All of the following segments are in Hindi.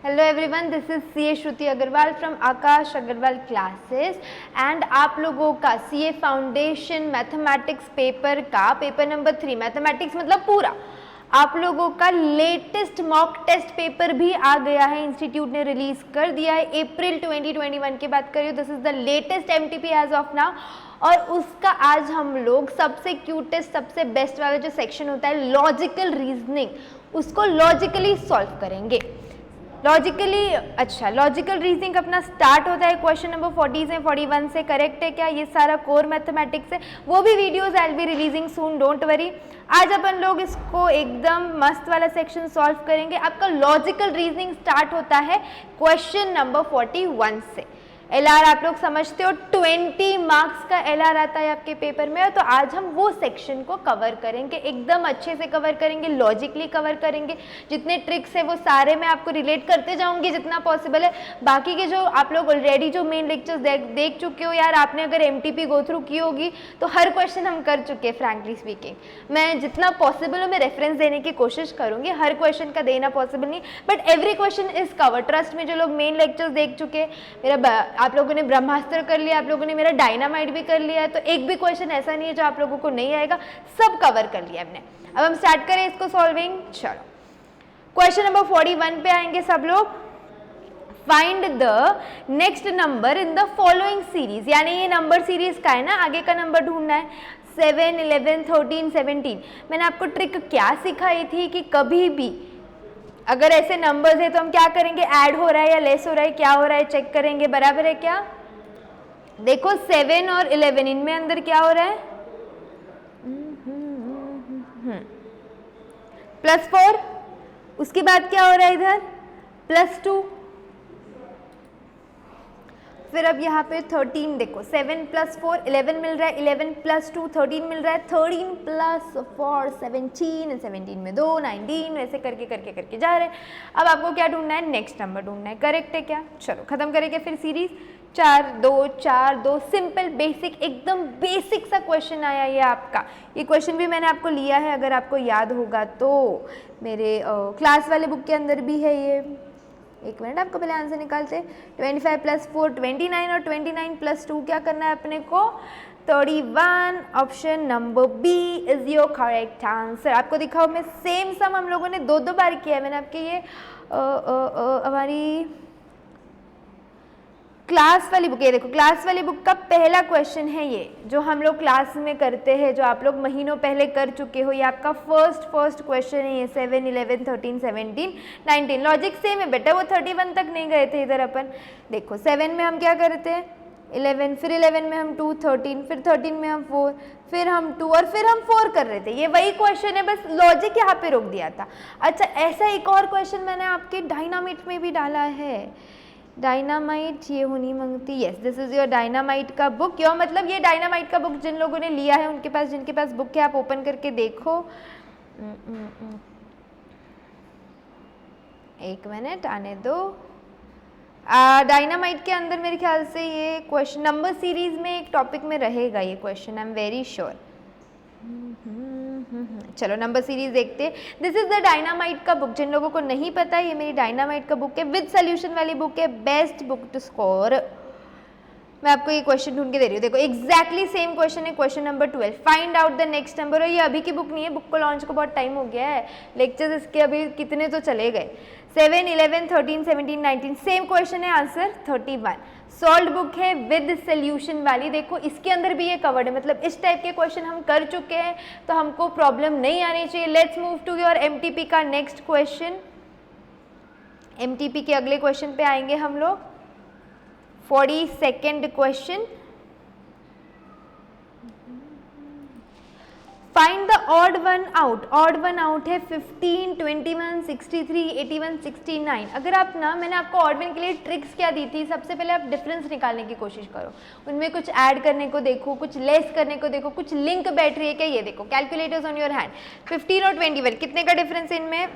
Hello everyone, this is CA Shruti Agarwal from Akash Agarwal classes and आप लोगों का सीए फाउंडेशन मैथमेटिक्स पेपर का पेपर नंबर 3 मैथमेटिक्स मतलब पूरा आप लोगों का लेटेस्ट मॉक टेस्ट पेपर भी आ गया है। इंस्टीट्यूट ने रिलीज कर दिया है। अप्रैल 2021 की बात करिए, this is the latest MTP as of now. और उसका आज हम लोग सबसे क्यूटेस्ट सबसे बेस्ट वाला जो सेक्शन होता है लॉजिकल रीजनिंग, उसको लॉजिकली सॉल्व करेंगे। लॉजिकली लॉजिकल रीजनिंग अपना स्टार्ट होता है क्वेश्चन नंबर 40 से 41 से। करेक्ट है क्या? ये सारा कोर मैथमेटिक्स है। वो भी videos I will be releasing soon, don't worry. आज अपन लोग इसको एकदम मस्त वाला सेक्शन सॉल्व करेंगे। आपका लॉजिकल रीजनिंग स्टार्ट होता है क्वेश्चन नंबर 41 से। एलआर आप लोग समझते हो, 20 मार्क्स का एलआर आता है आपके पेपर में। तो आज हम वो सेक्शन को कवर करेंगे, एकदम अच्छे से कवर करेंगे, लॉजिकली कवर करेंगे। जितने ट्रिक्स है वो सारे मैं आपको रिलेट करते जाऊंगी जितना पॉसिबल है। बाकी के जो आप लोग ऑलरेडी जो मेन लेक्चर्स देख चुके हो यार, आपने अगर एमटीपी गो थ्रू की होगी तो हर क्वेश्चन हम कर चुके हैं। फ्रैंकली स्पीकिंग मैं जितना पॉसिबल हो मैं रेफरेंस देने की कोशिश करूंगी। हर क्वेश्चन का देना पॉसिबल नहीं, but every question is cover. Trust में जो लोग मेन लेक्चर्स देख चुके, मेरा आप लोगों ने ब्रह्मास्त्र कर लिया, आप लोगों ने मेरा डायनामाइट भी कर लिया है, तो एक भी क्वेश्चन ऐसा नहीं है जो आप लोगों को नहीं आएगा, सब कवर कर लिया हमने। अब हम स्टार्ट करें इसको सॉल्विंग। चलो क्वेश्चन नंबर 41 पे आएंगे सब लोग। Find the next number in the following series, यानी ये नंबर सीरीज का है ना, आगे का नंबर ढूंढना है। 7, 11, 13, 17। मैंने आपको ट्रिक क्या सिखाई थी कि कभी भी अगर ऐसे नंबर्स है तो हम क्या करेंगे, ऐड हो रहा है या लेस हो रहा है, क्या हो रहा है चेक करेंगे, बराबर है क्या? देखो 7 और 11 इनमें अंदर क्या हो रहा है, +4। उसके बाद क्या हो रहा है इधर, +2। फिर अब यहाँ पे 13 देखो, 7 + 4 11 मिल रहा है, 11 + 2 13 मिल रहा है, 13 + 4 17, 17 में 2 19, ऐसे करके करके करके जा रहे हैं। अब आपको क्या ढूंढना है, नेक्स्ट नंबर ढूंढना है। करेक्ट है क्या? चलो खत्म करेंगे फिर सीरीज। 4 2 4 2, सिंपल बेसिक, एकदम बेसिक सा क्वेश्चन आया ये आपका। ये क्वेश्चन भी मैंने आपको लिया है, अगर आपको याद होगा तो मेरे क्लास वाले बुक के अंदर भी है ये। एक मिनट, आपको पहले आंसर निकालते। 25 + 4 29 और 29 + 2 क्या करना है अपने को, 31। Option number B is your correct answer. आपको दिखाओ, मैं सेम सम हम लोगों ने दो बार किया है। मैंने आपके ये हमारी क्लास वाली बुक, ये देखो क्लास वाली बुक का पहला क्वेश्चन है ये, जो हम लोग क्लास में करते हैं, जो आप लोग महीनों पहले कर चुके हो। ये आपका फर्स्ट क्वेश्चन है ये। 7 11 13 17 19 लॉजिक सेम है बेटा, वो 31 तक नहीं गए थे इधर अपन। देखो 7 में हम क्या करते हैं, 11, फिर 11 में हम 2, 13, फिर 13 में हम 4, फिर हम 2 और फिर हम 4 कर रहे थे। ये वही क्वेश्चन है, बस लॉजिक यहाँ पे रोक दिया था। अच्छा, ऐसा एक और क्वेश्चन मैंने आपके डायनामाइट में भी डाला है। डायनामाइट ये होनी मांगती, yes this is your dynamite का बुक। क्यों मतलब ये डायनामाइट का बुक जिन लोगों ने लिया है उनके पास, जिनके पास बुक है आप ओपन करके देखो। एक मिनट आने दो। डायनामाइट के अंदर मेरे ख्याल से ये क्वेश्चन नंबर सीरीज में एक टॉपिक में रहेगा ये question, I am very sure. चलो नंबर सीरीज देखते हैं। दिस इज द डायनामाइट का बुक। जिन लोगों को नहीं पता है, ये मेरी डायनामाइट का बुक है, विद सोल्यूशन वाली बुक है, बेस्ट बुक टू स्कोर। मैं आपको ये क्वेश्चन ढूंढ के दे रही हूँ। देखो एग्जैक्टली सेम क्वेश्चन है, question number 12। Find out the next number. और ये अभी की बुक नहीं है, बुक को लॉन्च को बहुत टाइम हो गया है, लेक्चर्स इसके अभी कितने तो चले गए। 7 11 13 17 19 सेम क्वेश्चन है, आंसर 31। सॉल्व बुक है विद सोल्यूशन वाली। देखो इसके अंदर भी ये कवर्ड है, मतलब इस टाइप के क्वेश्चन हम कर चुके हैं तो हमको प्रॉब्लम नहीं आनी चाहिए। Let's move to your MTP का नेक्स्ट क्वेश्चन। एमटीपी के अगले क्वेश्चन पे आएंगे हम लोग। 42nd question. Find the odd one out. Odd one out है 15 21 63 81 69। अगर आप ना, मैंने आपको ऑड वन के लिए ट्रिक्स क्या दी थी, सबसे पहले आप डिफरेंस निकालने की कोशिश करो, उनमें कुछ ऐड करने को देखो, कुछ लेस करने को देखो, कुछ लिंक बैठ रही है क्या, ये देखो। Calculators on your hand. 15 और 21 कितने का डिफरेंस इनमें,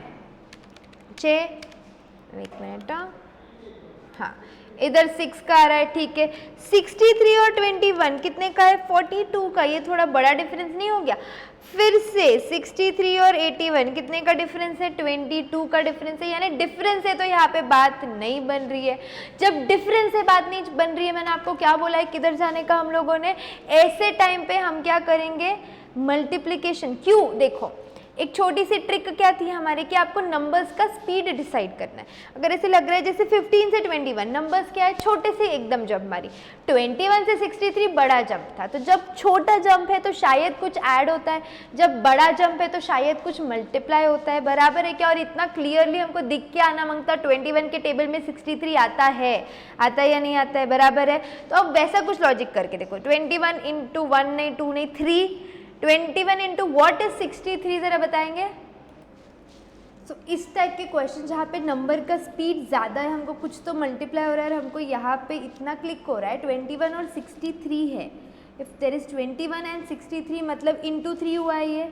6। एक मिनट, हाँ इधर 6 का आ रहा है, ठीक है। 63 और 21 कितने का है? 42 का। ये थोड़ा बड़ा डिफरेंस नहीं हो गया? फिर से 63 और 81 कितने का डिफरेंस है? 22 का डिफरेंस है, यानी डिफरेंस है तो यहाँ पे बात नहीं बन रही है। जब डिफरेंस से बात नहीं बन रही है, मैंने आपको क्या बोला है किधर जाने का हम लोगों ने? ऐसे टाइम पे हम क्या करेंगे? मल्टीप्लिकेशन। क्यों? देखो एक छोटी सी ट्रिक क्या थी हमारे कि आपको नंबर्स का स्पीड डिसाइड करना है। अगर ऐसे लग रहा है जैसे 15 से 21 नंबर्स क्या है? छोटे से एकदम जंप मारी। 21 से 63 बड़ा जंप था, तो जब छोटा जंप है तो शायद कुछ ऐड होता है, जब बड़ा जंप है तो शायद कुछ मल्टीप्लाई होता है, बराबर है क्या? और इतना क्लियरली हमको दिख के आना मांगता 21 के टेबल में 63 आता है या नहीं आता है, बराबर है। तो अब वैसा कुछ लॉजिक करके देखो, 21 इंटू 1 नहीं 2 नहीं 3, 21 इंटू वॉट इज 63 जरा बताएंगे? तो इस टाइप के क्वेश्चन जहाँ पे नंबर का स्पीड ज़्यादा है, हमको कुछ तो मल्टीप्लाई हो रहा है, हमको यहाँ पे इतना क्लिक हो रहा है, 21 और 63 है। इफ देर इज 21 एंड 63 मतलब इंटू 3 हुआ है, ये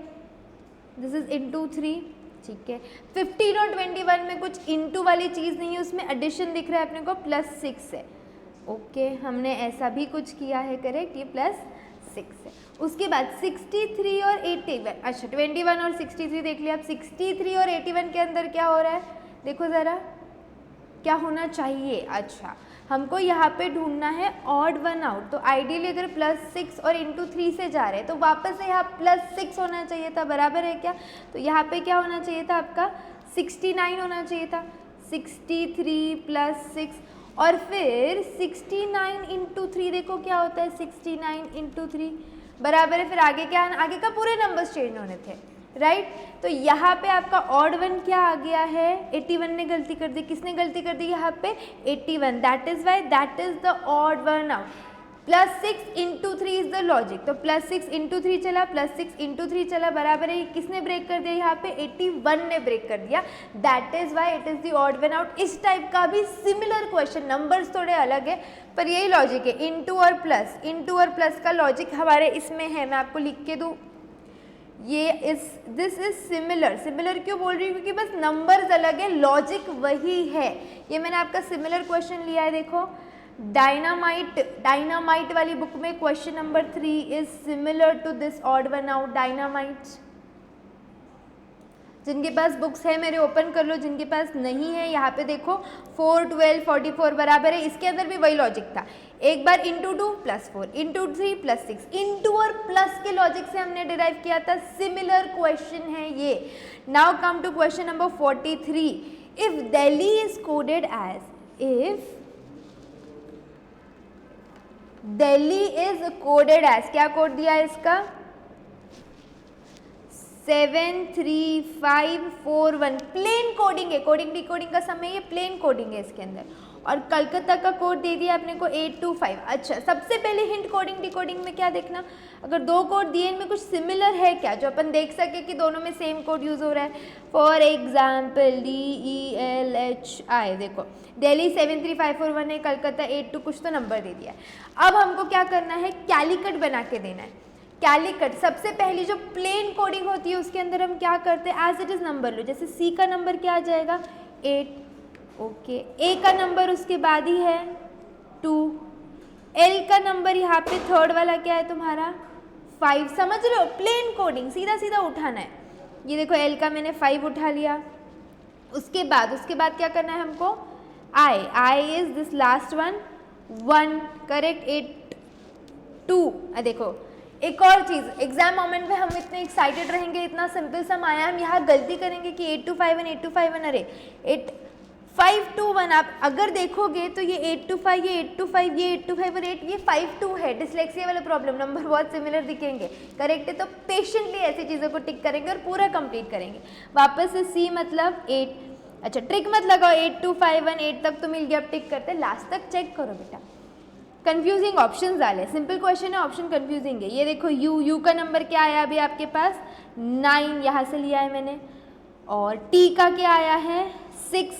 दिस इज इंटू 3, ठीक है। 15 और 21 में कुछ इंटू वाली चीज़ नहीं है, उसमें एडिशन दिख रहा है अपने को, +6 है। ओके, हमने ऐसा भी कुछ किया है, करेक्ट, ये +6 है। उसके बाद 63 और 81, अच्छा 21 और 63 देख लिया। अब 63 और 81 के अंदर क्या हो रहा है देखो ज़रा, क्या होना चाहिए? अच्छा हमको यहाँ पे ढूंढना है ऑड वन आउट, तो आइडियली अगर +6 और इंटू 3 से जा रहे हैं तो वापस से यहाँ +6 होना चाहिए था, बराबर है क्या? तो यहाँ पे क्या होना चाहिए था आपका? 69 होना चाहिए था। 63 + 6 और फिर 69 इंटू 3 देखो क्या होता है? 69 इंटू 3 बराबर है, फिर आगे क्या? आगे का पूरे नंबर्स चेंज होने थे, राइट। तो यहाँ पे आपका ऑड वन क्या आ गया है? 81 ने गलती कर दी। किसने गलती कर दी यहाँ पे? 81, that is why that is the odd one out. +6 into 3 is the logic, तो +6 इंटू 3 चला, +6 इंटू 3 चला, बराबर है। किसने ब्रेक कर दिया यहाँ पे? 81 ने ब्रेक कर दिया, that is why it is the odd one out. इस टाइप का भी सिमिलर क्वेश्चन, नंबर्स थोड़े अलग है पर यही लॉजिक है, इंटू और प्लस का लॉजिक हमारे इसमें है। मैं आपको लिख के दूँ, ये दिस इज सिमिलर क्यों बोल रही हूँ? क्योंकि बस नंबर्स अलग है, लॉजिक वही है। ये मैंने आपका सिमिलर क्वेश्चन लिया है, देखो डायनामाइट वाली बुक में question number 3 is similar to this odd one out, Dynamite. जिनके पास बुक्स है मेरे ओपन कर लो, जिनके पास नहीं है यहाँ पे देखो 4, 12, 44 बराबर है। इसके अंदर भी वही लॉजिक था, एक बार इंटू 2 +4 इंटू 3 +6 इंटू और प्लस के लॉजिक से हमने डिराइव किया था। सिमिलर क्वेश्चन है ये। Now come to question number 43। If Delhi is coded as, if Delhi is coded as, क्या कोड दिया है इसका? 73541, प्लेन कोडिंग है, कोडिंग डिकोडिंग का समय, ये प्लेन कोडिंग है इसके अंदर। और कलकत्ता का कोड दे दिया आपने को 825। अच्छा, सबसे पहले हिंट कोडिंग डिकोडिंग में क्या देखना, अगर दो कोड दिए इनमें कुछ सिमिलर है क्या, जो अपन देख सके कि दोनों में सेम कोड यूज हो रहा है। फॉर एग्जाम्पल DELHI, देखो दिल्ली 73541 है, कलकत्ता 82, कुछ तो नंबर दे दिया है। अब हमको क्या करना है? कैलिकट बना के देना है। कैलिकट, सबसे पहली जो प्लेन कोडिंग होती है उसके अंदर हम क्या करते हैं? एज इट इज नंबर लो, जैसे C का नंबर क्या आ जाएगा? 8, ओके। A का नंबर उसके बाद ही है 2, L का नंबर यहाँ पे थर्ड वाला क्या है तुम्हारा? 5, समझ रहे हो? प्लेन कोडिंग सीधा सीधा उठाना है। ये देखो L का मैंने 5 उठा लिया। उसके बाद क्या करना है हमको? I is this last one 1, correct. 8, 2, देखो एक और चीज़, एग्जाम मोमेंट में हम इतने एक्साइटेड रहेंगे, इतना सिंपल सम आया, हम यहाँ गलती करेंगे कि 8251 8251, अरे 8521। आप अगर देखोगे तो ये 825, ये 825, ये 825 और 8, ये 52 है। डिसलेक्सिया वाला प्रॉब्लम, नंबर बहुत सिमिलर दिखेंगे, करेक्ट है। तो पेशेंटली ऐसी चीज़ों को टिक करेंगे और पूरा कंप्लीट करेंगे। वापस से C मतलब 8, अच्छा ट्रिक मत लगाओ, 8251 8 तक तो मिल गया, अब टिक करते, लास्ट तक चेक करो बेटा। कंफ्यूजिंग ऑप्शन डाले, सिंपल क्वेश्चन है, ऑप्शन कंफ्यूजिंग है। ये देखो U का नंबर क्या आया अभी आपके पास? 9, यहाँ से लिया है मैंने। और T का क्या आया है? 6,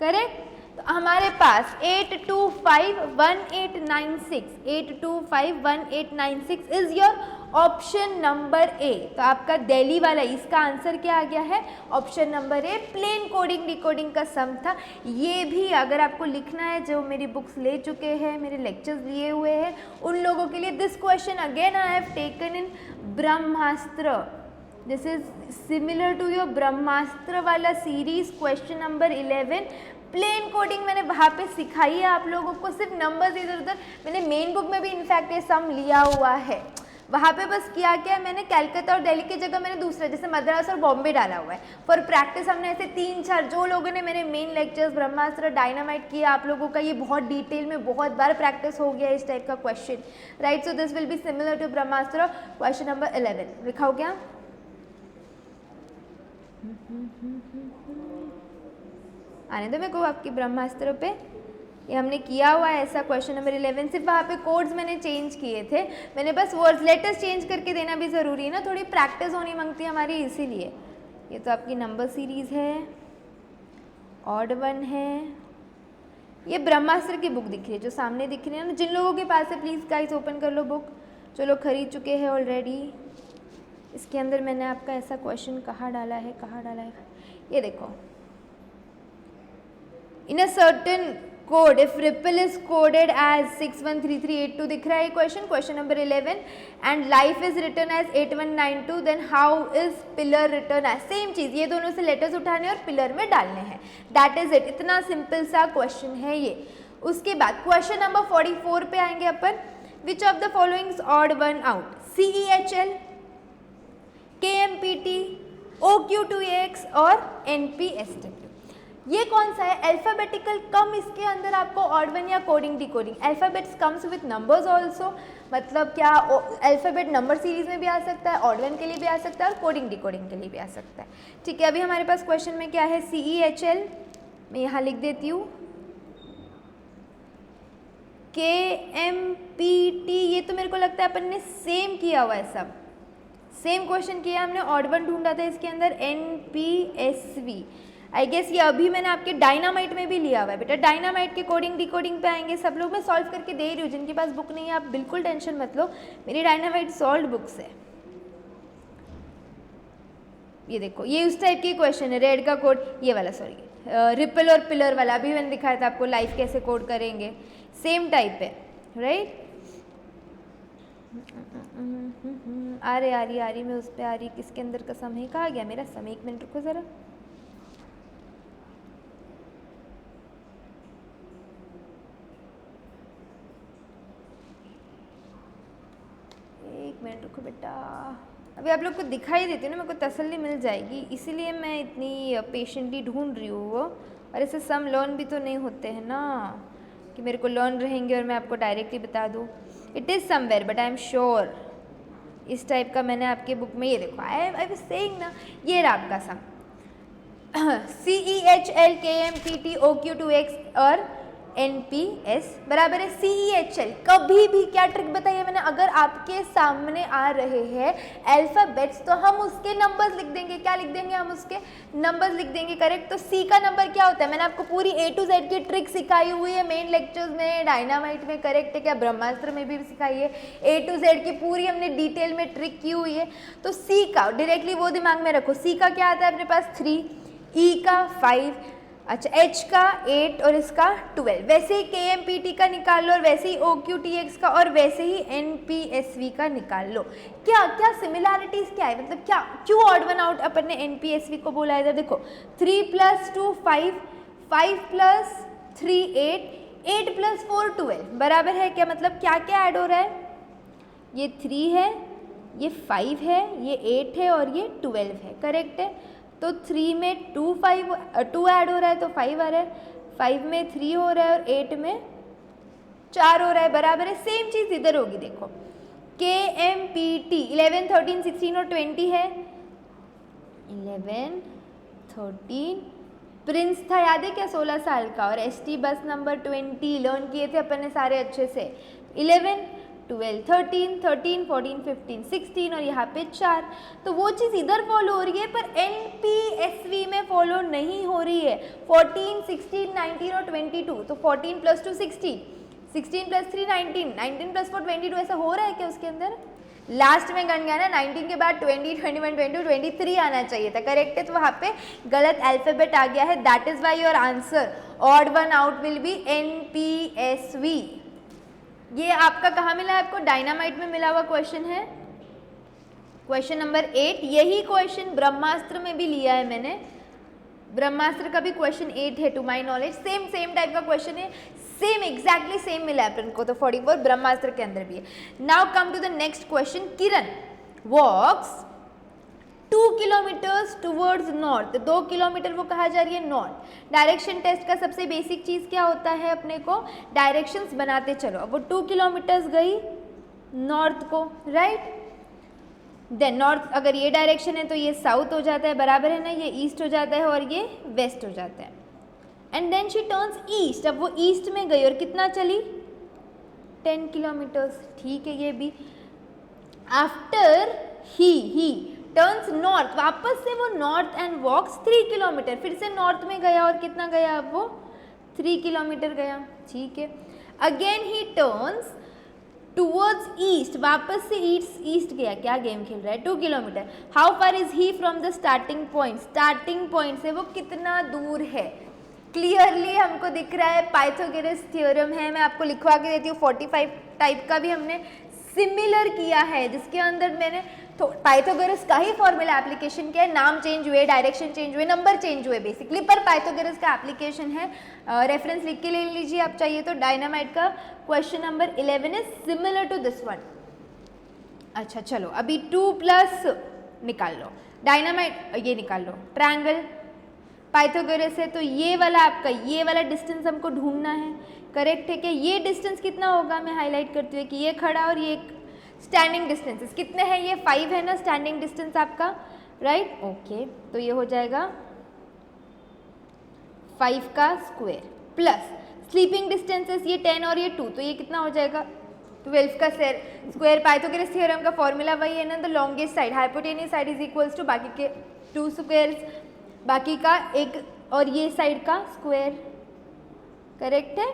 करेक्ट। तो हमारे पास 8251896 इज योर ऑप्शन नंबर ए। तो आपका दिल्ली वाला, इसका आंसर क्या आ गया है? Option number A, plain coding decoding का सम था। ये भी अगर आपको लिखना है, जो मेरी बुक्स ले चुके हैं, मेरे लेक्चर्स लिए हुए हैं, उन लोगों के लिए this question again I have taken in Brahmastra. This is similar to your Brahmastra वाला series, question number 11। Plain coding मैंने वहाँ पे सिखाई है आप लोगों को, सिर्फ नंबर्स इधर उधर। मैंने मेन बुक में भी इनफैक्ट ये सम लिया हुआ है, वहाँ पे बस किया क्या है, मैंने कलकत्ता और दिल्ली की जगह मैंने दूसरा जैसे मद्रास और बॉम्बे डाला हुआ है। फॉर प्रैक्टिस हमने ऐसे 3-4, जो लोगों ने मेरे मेन लेक्चर्स ब्रह्मास्त्र डायनामाइट किया, आप लोगों का ये बहुत डिटेल में बहुत बार प्रैक्टिस हो गया इस टाइप का question, right. So this will be similar to Brahmastra. Question number 11 लिखाओ क्या? आने दो मेरे को आपकी ब्रह्मास्त्र पे, ये हमने किया हुआ है ऐसा क्वेश्चन नंबर 11। सिर्फ वहाँ पे कोड्स मैंने चेंज किए थे, मैंने बस वर्ड्स लेटर्स चेंज करके देना भी ज़रूरी है ना, थोड़ी प्रैक्टिस होनी मांगती है हमारी, इसीलिए। ये तो आपकी नंबर सीरीज़ है, ऑड वन है। ये ब्रह्मास्त्र की बुक दिख रही है, जो सामने दिख रही है ना, जिन लोगों के पास है प्लीज़ गाइस ओपन कर लो बुक, जो लोग खरीद चुके हैं ऑलरेडी। इसके अंदर मैंने आपका ऐसा क्वेश्चन कहाँ डाला है, कहाँ डाला है, ये देखो। In a certain code if ripple is coded as 613382 दिख रहा है question, question number 11। And life is written as 8192, then how is pillar written as? Same चीज़, ये दोनों से लेटर्स उठाने और पिलर में डालने हैं, दैट इज इट। इतना सिंपल सा क्वेश्चन है ये। उसके बाद क्वेश्चन नंबर 44 पे आएंगे अपन। Which of the followings odd one out? CEHL, KMPT, OQ2AX और NPSW। ये कौन सा है? अल्फ़ाबेटिकल कम, इसके अंदर आपको ऑड वन या coding decoding. Alphabets comes with numbers also, मतलब क्या अल्फ़ाबेट नंबर सीरीज में भी आ सकता है, ऑड वन के लिए भी आ सकता है और कोडिंग डिकोडिंग के लिए भी आ सकता है, ठीक है। अभी हमारे पास क्वेश्चन में क्या है? CEHL, मैं यहाँ लिख देती हूँ। KMPT, ये तो मेरे को लगता है अपन ने सेम किया हुआ है, सब सेम क्वेश्चन किया हमने, ऑड वन ढूंढा था इसके अंदर। NPSV आई गेस ये अभी मैंने आपके डायनामाइट में भी लिया हुआ है बेटा। डायनामाइट के कोडिंग डिकोडिंग पे आएंगे सब लोग, मैं सॉल्व करके दे रही हूँ, जिनके पास बुक नहीं है आप बिल्कुल टेंशन मत लो, मेरी डायनामाइट सॉल्व बुक्स है। ये देखो, ये उस टाइप के क्वेश्चन है, रेड का कोड, ये वाला सॉरी, रिपल और पिलर वाला, अभी मैंने दिखाया था आपको लाइफ कैसे कोड करेंगे, सेम टाइप है, राइट। आ रही मैं उस पर आ रही, किसके अंदर का सम है? कहाँ गया मेरा सम? 1 मिनट रुको ज़रा। एक मिनट रुको बेटा, अभी आप लोग को दिखाई देती हूँ ना, मेरे को तसल्ली मिल जाएगी, इसीलिए मैं इतनी पेशेंटली ढूंढ रही हूँ वो। और ऐसे सम लर्न भी तो नहीं होते हैं ना कि मेरे को लर्न रहेंगे और मैं आपको डायरेक्टली बता दूँ। It is somewhere but I am sure. इस टाइप का मैंने आपके बुक में, ये देखो, आई वाज सेइंग ना, ये रहा आपका सम। CEHL, KMPT, OQ2X और NPS बराबर है CEHL। कभी भी क्या ट्रिक बताई है मैंने, अगर आपके सामने आ रहे हैं अल्फ़ाबेट्स तो हम उसके नंबर्स लिख देंगे। क्या लिख देंगे? हम उसके नंबर्स लिख देंगे, करेक्ट। तो C का नंबर क्या होता है? मैंने आपको पूरी A to Z की ट्रिक सिखाई हुई है मेन लेक्चर्स में, डायनामाइट में, करेक्ट है क्या, ब्रह्मास्त्र में भी सिखाई है। A to Z की पूरी हमने डिटेल में ट्रिक की हुई है। तो C का डायरेक्टली वो दिमाग में रखो, C का क्या आता है अपने पास? 3, E का 5, अच्छा H का 8 और इसका 12। वैसे ही KMPT का निकाल लो और वैसे ही OQTX का और वैसे ही NPSV का निकाल लो। क्या क्या सिमिलैरिटीज़ क्या है, मतलब क्या क्यों ऑड वन आउट अपन ने NPSV को बोला है? इधर देखो, 3 + 2 5, 5 + 3 8, 8 + 4 12 बराबर है क्या? मतलब क्या क्या ऐड हो रहा है? ये 3 है, ये 5 है, ये 8 है और ये 12 है, करेक्ट है। तो 3 में 2 ऐड हो रहा है तो 5 आ रहा है, 5 में 3 हो रहा है और 8 में 4 हो रहा है, बराबर है। सेम चीज़ इधर होगी, देखो KMPT 11 13 16 और 20 है, 11 13 प्रिंस था याद है क्या 16 साल का, और ST बस नंबर 20 लर्न किए थे अपन ने सारे अच्छे से। 11 12 13 13 14 15 16 और यहाँ पे 4, तो वो चीज़ इधर फॉलो हो रही है पर NPSV में फॉलो नहीं हो रही है। 14 16 19 और 22, तो 14 + 2 16, 16 + 3 19, 19 + 4 22, ऐसा हो रहा है क्या उसके अंदर? लास्ट में गण गया ना, 19 के बाद 20, 21, 22, 23 आना चाहिए था, करेक्ट है, तो वहाँ पे गलत अल्फाबेट आ गया है, that is why your answer odd one out will be NPSV। ये आपका कहाँ मिला है? आपको डायनामाइट में मिला हुआ क्वेश्चन है, क्वेश्चन नंबर 8। यही क्वेश्चन ब्रह्मास्त्र में भी लिया है मैंने, ब्रह्मास्त्र का भी क्वेश्चन 8 है to my knowledge, same type का क्वेश्चन है, सेम एग्जैक्टली सेम मिला है अपन को, तो 44 ब्रह्मास्त्र के अंदर भी है। Now come to the next question, Kiran walks 2 kilometres towards north, 2 kilometre वो कहा जा रही है नॉर्थ। डायरेक्शन टेस्ट का सबसे बेसिक चीज़ क्या होता है, अपने को डायरेक्शंस बनाते चलो। अब वो 2 किलोमीटर्स गई नॉर्थ को, राइट, देन नॉर्थ अगर ये डायरेक्शन है तो ये साउथ हो जाता है, बराबर है ना, ये ईस्ट हो जाता है और ये वेस्ट हो जाता है। And then she turns east, अब वो ईस्ट में गई और कितना चली? 10 किलोमीटर्स, ठीक है ये भी। आफ्टर ही टर्न्स नॉर्थ, वापस से वो नॉर्थ एंड वॉक्स 3 किलोमीटर, फिर से नॉर्थ में गया और कितना गया? अब वो 3 किलोमीटर गया, ठीक है। अगेन ही टर्न्स टूवर्ड्स ईस्ट, वापस से ईस्ट गया, क्या गेम खेल रहा है? 2 kilometre. How far is he from the starting point, starting point से वो कितना दूर है? क्लियरली हमको दिख रहा है, पाइथागोरस थ्योरम है, मैं आपको लिखवा के देती हूँ। 45 टाइप का भी हमने सिमिलर किया है, जिसके अंदर मैंने तो पाइथागोरस का ही फॉर्मूला एप्लीकेशन किया है, नाम चेंज हुए, डायरेक्शन चेंज हुए, नंबर चेंज हुए बेसिकली, पर पाइथागोरस का एप्लीकेशन है। रेफरेंस लिख के ले लीजिए आप चाहिए तो। डायनामाइट का question number 11 is similar to this one. अच्छा चलो, अभी 2 प्लस निकाल लो, डायनामाइट ये निकाल लो, ट्रायंगल पाइथागोरस है तो ये वाला आपका, ये वाला डिस्टेंस हमको ढूंढना है, करेक्ट है क्या? ये डिस्टेंस कितना होगा, मैं हाईलाइट करती हूँ कि ये खड़ा और ये स्टैंडिंग डिस्टेंसेस कितने हैं? ये 5 है ना स्टैंडिंग डिस्टेंस आपका, राइट, ओके। तो ये हो जाएगा 5 का स्क्वायर प्लस स्लीपिंग डिस्टेंसेस ये 10 और ये 2, तो ये कितना हो जाएगा? 12 का स्क्वायर। पाइथागोरस थ्योरम का फॉर्मूला वही है ना, the longest side hypotenuse side is equals to बाकी के 2 स्क्वायर्स, बाकी का एक और ये साइड का स्क्वायर, करेक्ट है।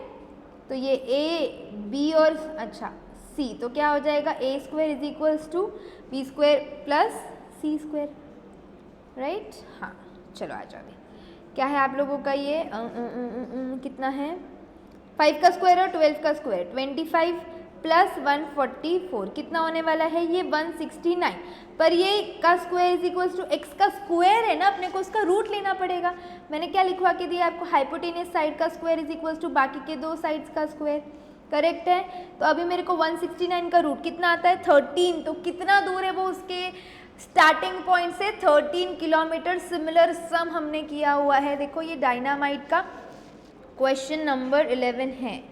तो ये ए बी और अच्छा सी, तो क्या हो जाएगा? A square is equals to B square plus C square, right. हाँ चलो आ जाओ, क्या है आप लोगों का ये कितना है? 5 का स्क्वायर और 12 का स्क्वायर 25 प्लस 144 कितना होने वाला है? ये 169, पर ये का square is equals to X का स्क्वायर है ना, अपने को उसका रूट लेना पड़ेगा। मैंने क्या लिखवा के दिया आपको? हाइपोटेनियस साइड का स्क्वायर इज इक्वल्स टू बाकी के 2 साइड्स का स्क्वायर, करेक्ट है। तो अभी मेरे को 169 का रूट कितना आता है? 13, तो कितना दूर है वो उसके स्टार्टिंग पॉइंट से? 13 किलोमीटर। सिमिलर सम हमने किया हुआ है, देखो ये डायनामाइट का क्वेश्चन नंबर 11 है।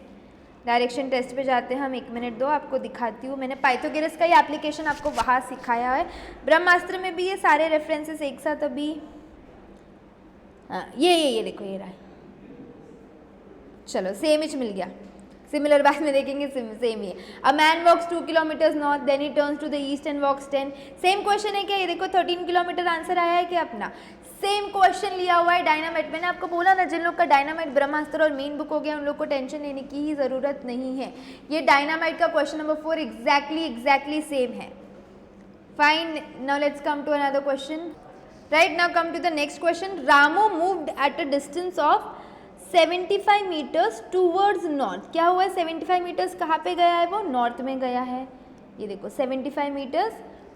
डायरेक्शन टेस्ट पे जाते हैं हम, 1 मिनट दो, आपको दिखाती हूँ। मैंने पाइथागोरस का ही एप्लीकेशन आपको वहाँ सिखाया है, ब्रह्मास्त्र में भी ये सारे रेफरेंसेस एक साथ अभी, हाँ ये देखो ये रहा है, चलो सेम ही मिल गया। सिमिलर बाद में देखेंगे, सेम ही है। A man walks 2 kilometres north, then he turns to the east and walks 10। Same question है क्या? ये देखो 13 किलोमीटर आंसर आया है क्या अपना? सेम क्वेश्चन लिया हुआ है डायनामाइट। मैंने आपको बोला ना, जिन लोग का डायनामाइट ब्रह्मास्त्र और मेन बुक हो गया उन लोग को टेंशन लेने की ही ज़रूरत नहीं है। ये डायनामाइट का क्वेश्चन नंबर 4 एग्जैक्टली सेम है। Fine, now let's come to another question. Right, now come to the next question. Ramu moved at a distance of 75 metres towards north. क्या हुआ है? 75 मीटर्स कहाँ पे गया है? वो नॉर्थ में गया है। ये देखो 75 metres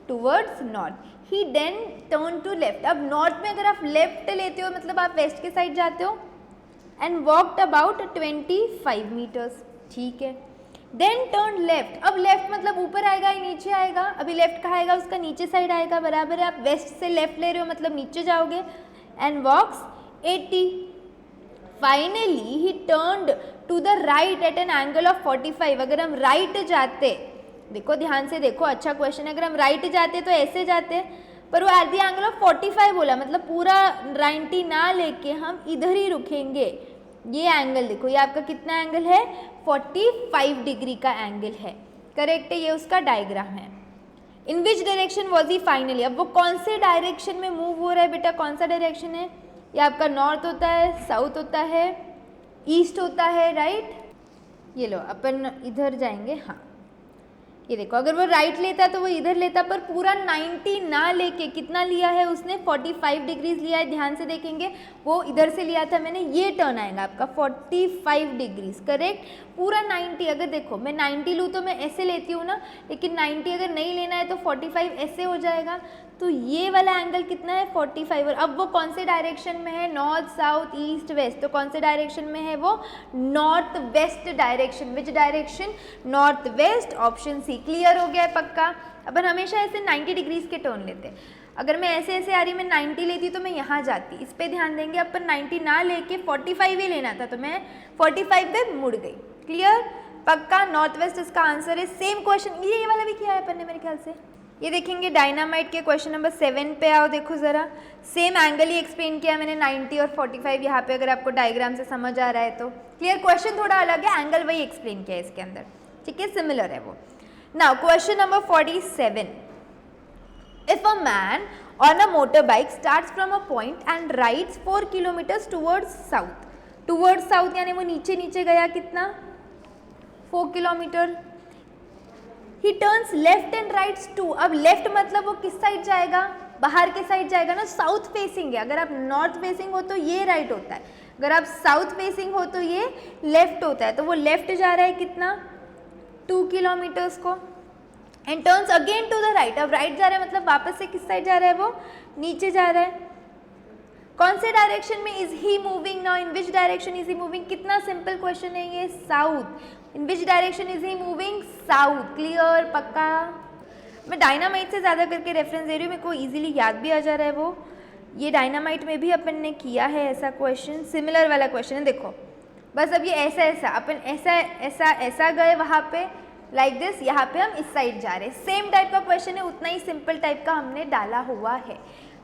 towards north. He then turn to left. अब नॉर्थ में अगर आप लेफ्ट लेते हो मतलब आप वेस्ट के साइड जाते हो। एंड वॉकड अबाउट 25 मीटर्स, ठीक है। Then turn left. अब लेफ्ट मतलब ऊपर आएगा या नीचे आएगा? अभी लेफ्ट कहाँ आएगा? उसका नीचे साइड आएगा, बराबर है। आप वेस्ट से लेफ्ट ले रहे हो मतलब नीचे जाओगे। And walks 80। Finally he turned to the right at an angle of 45। अगर हम राइट जाते, देखो ध्यान से देखो, अच्छा क्वेश्चन है। अगर हम राइट जाते तो ऐसे जाते, पर वो एट द एंगल ऑफ 45 बोला, मतलब पूरा 90 ना लेके हम इधर ही रुकेंगे। ये एंगल देखो, ये आपका कितना एंगल है? 45 डिग्री का एंगल है, करेक्ट है। ये उसका डायग्राम है। In which direction was he finally. अब वो कौन से डायरेक्शन में मूव हो रहा है बेटा? कौन सा डायरेक्शन है? ये आपका नॉर्थ होता है, साउथ होता है, ईस्ट होता है, राइट। ये लो अपन इधर जाएंगे। हाँ, ये देखो, अगर वो राइट लेता तो वो इधर लेता, पर पूरा 90 ना लेके कितना लिया है उसने, 45 डिग्रीज लिया है। ध्यान से देखेंगे, वो इधर से लिया था मैंने, ये टर्न आएगा आपका 45 डिग्रीज, करेक्ट। पूरा 90, अगर देखो मैं 90 लूँ तो मैं ऐसे लेती हूँ ना, लेकिन 90 अगर नहीं लेना है तो 45 ऐसे हो जाएगा। तो ये वाला एंगल कितना है, 45। और अब वो कौन से डायरेक्शन में है, नॉर्थ साउथ ईस्ट वेस्ट, तो कौन से डायरेक्शन में है वो, north west direction. Which direction, north west, option C. Clear हो गया है पक्का। अपन हमेशा ऐसे 90 डिग्रीज के टर्न लेते हैं। अगर मैं ऐसे ऐसे आ रही, मैं 90 लेती तो मैं यहाँ जाती, इस पे ध्यान देंगे। अपन 90 ना लेके 45 ही लेना था, तो मैं 45 पे मुड़ गई। क्लियर पक्का, नॉर्थ वेस्ट इसका आंसर है। सेम क्वेश्चन ये वाला भी किया है अपन ने मेरे ख्याल से। ये देखेंगे डायनामाइट के क्वेश्चन नंबर 7 पे आओ, देखो ज़रा, सेम एंगल ही एक्सप्लेन किया मैंने, 90 और 45 यहाँ पे, अगर आपको डायग्राम से समझ आ रहा है तो। क्लियर, क्वेश्चन थोड़ा अलग है, एंगल वही एक्सप्लेन किया है इसके अंदर, ठीक है, सिमिलर है वो। Now question number 47, if a man on a motor bike starts from a point and rides 4 kilometres towards south, towards south यानी वो नीचे नीचे गया कितना, 4 kilometre. He turns left and rights 2, अब लेफ्ट मतलब वो किस साइड जाएगा, बाहर के साइड जाएगा ना, साउथ फेसिंग है। अगर आप नॉर्थ फेसिंग हो तो ये राइट होता है, अगर आप साउथ फेसिंग हो तो ये लेफ्ट होता है। तो वो लेफ्ट जा रहा है कितना, 2 किलोमीटर्स को, and turns again to the right, अब राइट जा रहा है मतलब वापस से किस साइड जा रहा है, वो नीचे जा रहा है। कौन से डायरेक्शन में is he moving now, in which direction is he moving, कितना सिंपल क्वेश्चन है ये, south. In which direction is he moving, south. Clear पक्का। मैं डायनामाइट से ज़्यादा करके रेफरेंस दे रही हूँ, मेरे को इजीली याद भी आ जा रहा है वो। ये डायनामाइट में भी अपन ने किया है ऐसा क्वेश्चन, सिमिलर वाला क्वेश्चन है। देखो बस अब ये ऐसा ऐसा अपन ऐसा ऐसा ऐसा गए वहाँ पे लाइक दिस, यहाँ पे हम इस साइड जा रहे हैं। सेम टाइप का क्वेश्चन है, उतना ही सिंपल टाइप का हमने डाला हुआ है।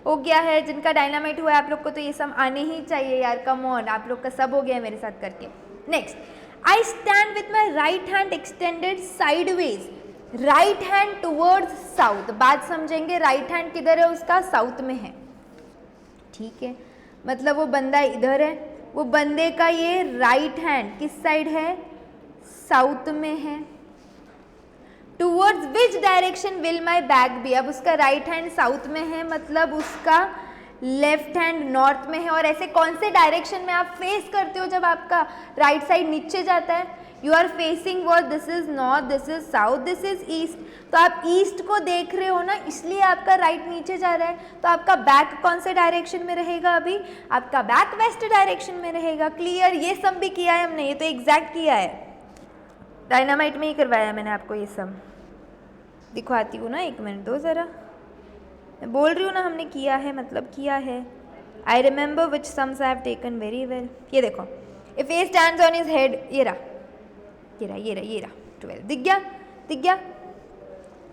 हो गया है, जिनका डायनामाइट हुआ है आप लोग को तो ये सब आने ही चाहिए यार, कम ऑन, आप लोग का सब हो गया है मेरे साथ करके। Next, I stand with my right hand extended sideways, right hand towards south. बात समझेंगे, राइट हैंड किधर है उसका, साउथ में है, ठीक है, मतलब वो बंदा इधर है, वो बंदे का ये राइट हैंड किस साइड है, साउथ में है। Towards which direction will my back be, अब उसका राइट हैंड साउथ में है, मतलब उसका लेफ्ट हैंड नॉर्थ में है। और ऐसे कौन से डायरेक्शन में आप फेस करते हो जब आपका राइट साइड नीचे जाता है, you are facing what, this is north, this is south, this is east. तो आप ईस्ट को देख रहे हो ना, इसलिए आपका राइट नीचे जा रहा है। तो आपका बैक कौन से डायरेक्शन में रहेगा, अभी आपका बैक वेस्ट डायरेक्शन में रहेगा। क्लियर, ये सब भी किया है हमने, ये तो एग्जैक्ट किया है, डायनामाइट में ही करवाया मैंने आपको ये सब। दिखवाती हूँ ना, एक मिनट दो ज़रा, मैं बोल रही हूँ ना हमने किया है, मतलब किया है। I remember which sums I have taken very well. ये देखो, if A stands on his head, ये रहा ये रहा ये रहा ये रहा 12, दिख गया दिख गया।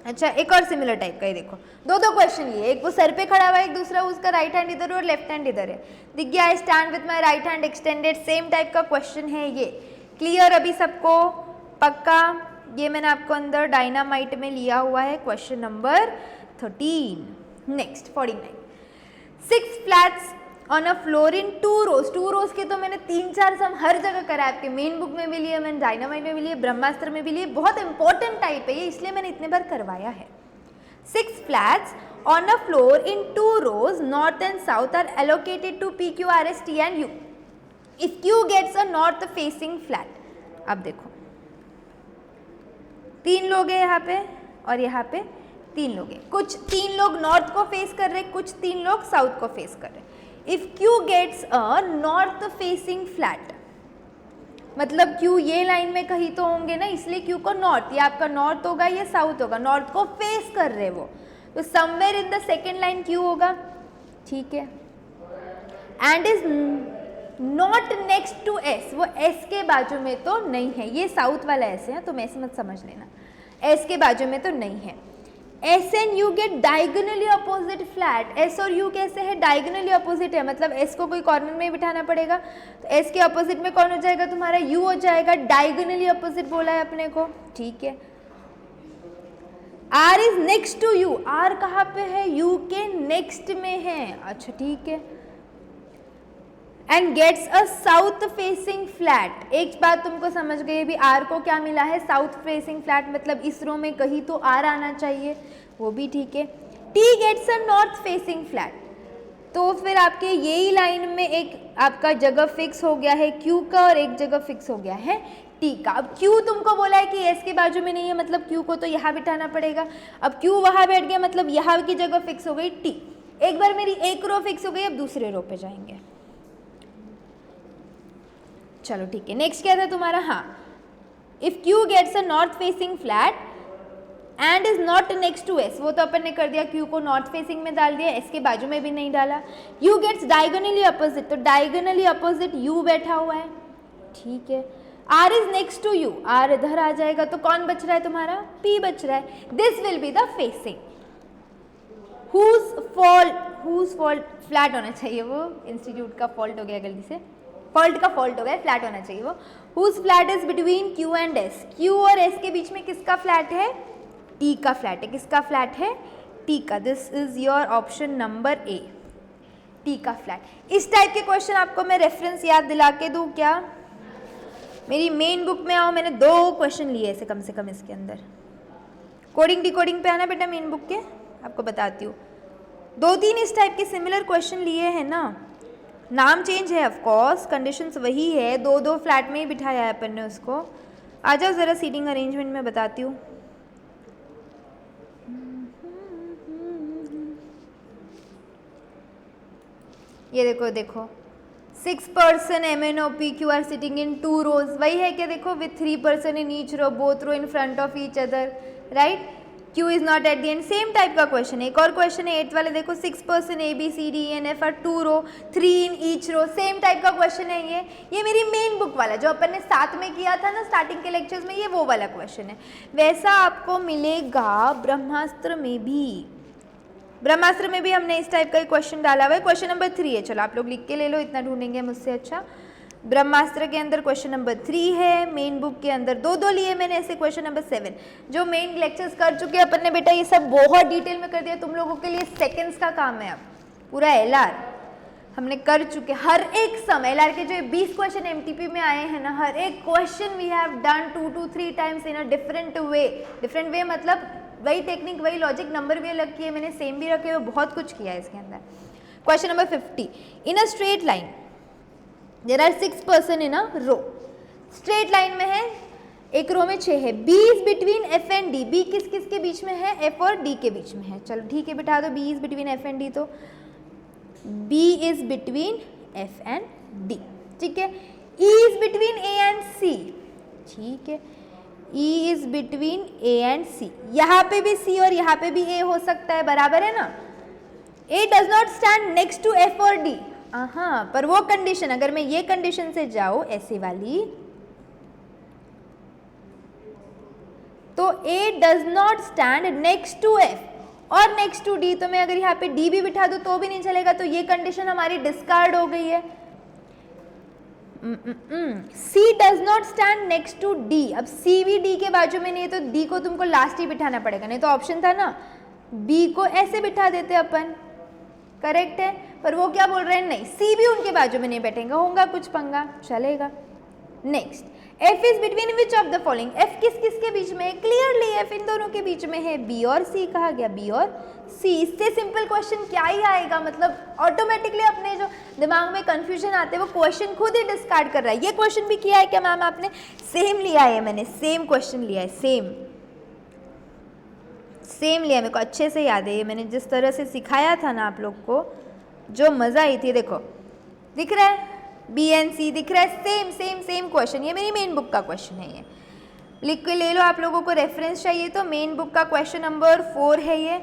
अच्छा, एक और सिमिलर टाइप का, ये देखो दो दो क्वेश्चन लिए, एक वो सर पे खड़ा हुआ है, एक दूसरा उसका राइट हैंड इधर है और लेफ्ट हैंड इधर है। दिख गया, I stand with my right hand extended, same type का क्वेश्चन है ये। क्लियर अभी सबको पक्का। ये मैंने आपको अंदर डायनामाइट में लिया हुआ है, question number 13। Next 49, 6 flats on a floor in 2 रोज। 2 रोज के तो मैंने 3-4 सम हर जगह करा है, आपके मेन बुक में भी लिए, मैंने डायनामाइट में भी लिए, ब्रह्मास्त्र में भी लिए, बहुत इंपॉर्टेंट टाइप है ये, इसलिए मैंने इतने बार करवाया है। 6 flats on a floor in 2 rows, north and south are allocated to P, Q, R, S, T and U. If Q gets a north facing flat, अब देखो 3 लोग हैं यहाँ पे और यहाँ पे 3 लोग हैं, कुछ 3 लोग नॉर्थ को फेस कर रहे हैं, कुछ 3 लोग साउथ को फेस कर रहे हैं। If Q gets a north facing flat, मतलब Q ये लाइन में कहीं तो होंगे ना, इसलिए Q को नॉर्थ, ये आपका नॉर्थ होगा, ये साउथ होगा, नॉर्थ को फेस कर रहे वो, तो somewhere in the second line Q होगा, ठीक है। And is not next to S, वो S के बाजू में तो नहीं है, ये साउथ वाला S है, तो मैं ऐसे मत समझ लेना, S के बाजू में तो नहीं है। S and U get diagonally opposite flat, S और U कैसे है, डायगोनली अपोजिट है, मतलब S को कोई कॉर्नर में बिठाना पड़ेगा, तो S के अपोजिट में कौन हो जाएगा, तुम्हारा U हो जाएगा, डायगोनली अपोजिट बोला है अपने को, ठीक है। R is next to U, R कहाँ पे है, U के नेक्स्ट में है, अच्छा ठीक है। And gets a south facing flat. एक बात तुमको समझ गई अभी, आर को क्या मिला है, साउथ फेसिंग फ्लैट, मतलब इस रो में कहीं तो आर आना चाहिए, वो भी ठीक है। T gets a north facing flat, तो फिर आपके यही लाइन में एक आपका जगह फिक्स हो गया है क्यू का और एक जगह फिक्स हो गया है टी का। अब क्यू तुमको बोला है कि एस के बाजू में नहीं है, मतलब क्यू को तो यहाँ बिठाना पड़ेगा। अब क्यू वहाँ बैठ गया, मतलब यहाँ की जगह फिक्स हो गई टी। एक बार मेरी एक रो फिक्स हो गई, अब दूसरे रो पे जाएंगे। चलो ठीक है, नेक्स्ट क्या था तुम्हारा, हाँ, if Q gets a north facing flat and is not next to S, वो तो अपन ने कर दिया, क्यू को नॉर्थ फेसिंग में डाल दिया, एस के बाजू में भी नहीं डाला। यू गेट्स डायगोनली अपोजिट, तो डायगोनली अपोजिट यू बैठा हुआ है, ठीक है। R is next to U, R इधर आ जाएगा, तो कौन बच रहा है तुम्हारा, पी बच रहा है। This will be the facing. Whose fault, flat होना चाहिए, वो इंस्टीट्यूट का फॉल्ट हो गया, गलती से फॉल्ट का फॉल्ट हो गया, फ्लैट होना चाहिए वो। Whose flat is between Q and S, Q और एस के बीच में किसका फ्लैट है, टी का फ्लैट है। किसका फ्लैट है, टी का। This is your option number A, T का फ्लैट। इस टाइप के क्वेश्चन आपको मैं रेफरेंस याद दिला के दूं क्या, मेरी मेन बुक में आओ, मैंने 2 क्वेश्चन लिए ऐसे कम से कम इसके अंदर। कोडिंग डिकोडिंग पे आना बेटा मेन बुक के, आपको बताती हूँ। 2-3 इस टाइप के सिमिलर क्वेश्चन लिए हैं ना, नाम चेंज है ऑफ कोर्स, कंडीशंस वही है, 2-2 फ्लैट में ही बिठाया है अपन ने उसको। आ जाओ ज़रा सीटिंग अरेंजमेंट में बताती हूँ। ये देखो देखो 6 person MNOP are sitting in 2 rows, वही है क्या, देखो with 3 person in each row, both row in front of each other, right. Q is not at the end, same type का क्वेश्चन है। एक और क्वेश्चन है 8 वाले, देखो 6 person ABCDENF are 2 row, 3 in each row, same type का क्वेश्चन है ये मेरी मेन बुक वाला जो अपन ने साथ में किया था ना स्टार्टिंग के लेक्चर्स में, ये वो वाला क्वेश्चन है। वैसा आपको मिलेगा ब्रह्मास्त्र में भी, ब्रह्मास्त्र में भी हमने इस टाइप का क्वेश्चन डाला हुआ है। क्वेश्चन नंबर 3 है, चलो आप लोग लिख के ले लो, इतना ढूंढेंगे मुझसे अच्छा। ब्रह्मास्त्र के अंदर क्वेश्चन नंबर 3 है, मेन बुक के अंदर 2-2 लिए मैंने ऐसे। क्वेश्चन नंबर 7 जो मेन लेक्चर्स कर चुके हैं अपन ने बेटा, ये सब बहुत डिटेल में कर दिया, तुम लोगों के लिए सेकेंड्स का काम है। अब पूरा LR हमने कर चुके, हर एक सम LR के जो 20 क्वेश्चन MTP में आए हैं ना, हर एक question we have done 2 to 3 times in a different way. Different way मतलब वही टेक्निक, वही लॉजिक, नंबर भी अलग किए मैंने, सेम भी रखे हुए, बहुत कुछ किया है इसके अंदर। Question number 50, in a straight line there are 6 person in a row. Straight line में है, एक रो में 6 है। B is between F and D, B किस किस के बीच में है, F और D के बीच में है। चलो ठीक है, बिठा दो B is between F and D, तो B is between F and D, ठीक है। E is between A and C, ठीक है। E is between A and C, यहाँ पे भी C और यहाँ पे भी A हो सकता है, बराबर है ना। A does not stand next to F और D, हाँ, पर वो कंडीशन, अगर मैं ये कंडीशन से जाऊँ ऐसे वाली, तो A does not stand next to F और नेक्स्ट टू D, तो मैं अगर यहाँ पे D भी बिठा दूँ तो भी नहीं चलेगा, तो ये कंडीशन हमारी डिस्कार्ड हो गई है। C does not stand next to D, अब C भी D के बाजू में नहीं है, तो D को तुमको लास्ट ही बिठाना पड़ेगा, नहीं तो ऑप्शन था ना B को ऐसे बिठा देते अपन, करेक्ट है। पर वो क्या बोल रहे हैं, नहीं, C भी उनके बाजू में नहीं बैठेगा, होगा कुछ पंगा, चलेगा। Next, F is between which of the following, F किस किस के बीच में है, क्लियरली F इन दोनों के बीच में है, B और C कहा गया, B और C। इससे सिंपल क्वेश्चन क्या ही आएगा, मतलब ऑटोमेटिकली अपने जो दिमाग में कंफ्यूजन आते हैं वो क्वेश्चन खुद ही डिस्कार्ड कर रहा है। ये क्वेश्चन भी किया है क्या मैम आपने, सेम लिया है मैंने, सेम क्वेश्चन लिया है, सेम लिया, मेरे को अच्छे से याद है ये, मैंने जिस तरह से सिखाया था ना आप लोग को, जो मज़ा आई थी। देखो दिख रहा है B एंड C, दिख रहा है, सेम क्वेश्चन, ये मेरी मेन बुक का क्वेश्चन है। ये लिख के ले लो, आप लोगों को रेफरेंस चाहिए तो मेन बुक का क्वेश्चन नंबर 4 है ये,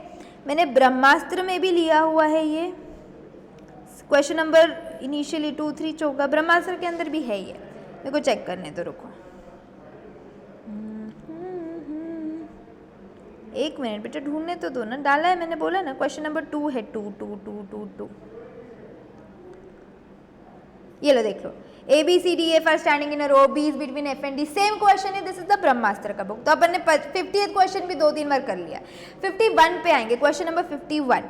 मैंने ब्रह्मास्त्र में भी लिया हुआ है ये क्वेश्चन नंबर, इनिशियली 2, 3 होगा, ब्रह्मास्त्र के अंदर भी है ये, मेरे को चेक करने तो रुको, एक मिनट बेटा ढूंढने तो दो ना, डाला है मैंने, बोला ना क्वेश्चन नंबर 2 है, 2। ये लो देख लो, ABCDEF are standing in a row, B is between F and D, same question है, दिस इज द ब्रह्मास्त्र का बुक। तो अपन ने 50th क्वेश्चन भी 2-3 बार कर लिया। 51 पे आएंगे, question number 51।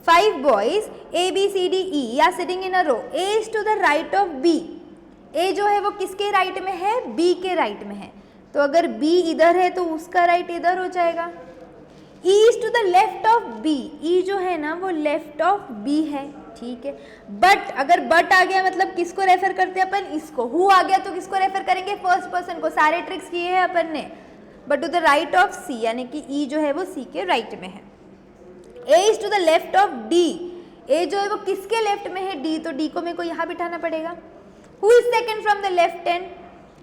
5 boys A B C D E are sitting in a row. A is to the right of B. A जो है वो किसके राइट में है? B के राइट में है। तो अगर B इधर है तो उसका राइट इधर हो जाएगा। E is to the left of B. E जो है ना वो लेफ्ट ऑफ B है, ठीक है। बट अगर बट आ गया मतलब किसको रेफर करते हैं अपन? इसको। हु आ गया तो किसको रेफर करेंगे? फर्स्ट पर्सन को। सारे ट्रिक्स किए हैं अपन ने। But to the right of C, यानी कि E जो है वो C के राइट में है। A is to the left of D. A जो है वो किसके लेफ्ट में है? D, तो D को मेरे को यहाँ बिठाना पड़ेगा। Who is second from the left hand?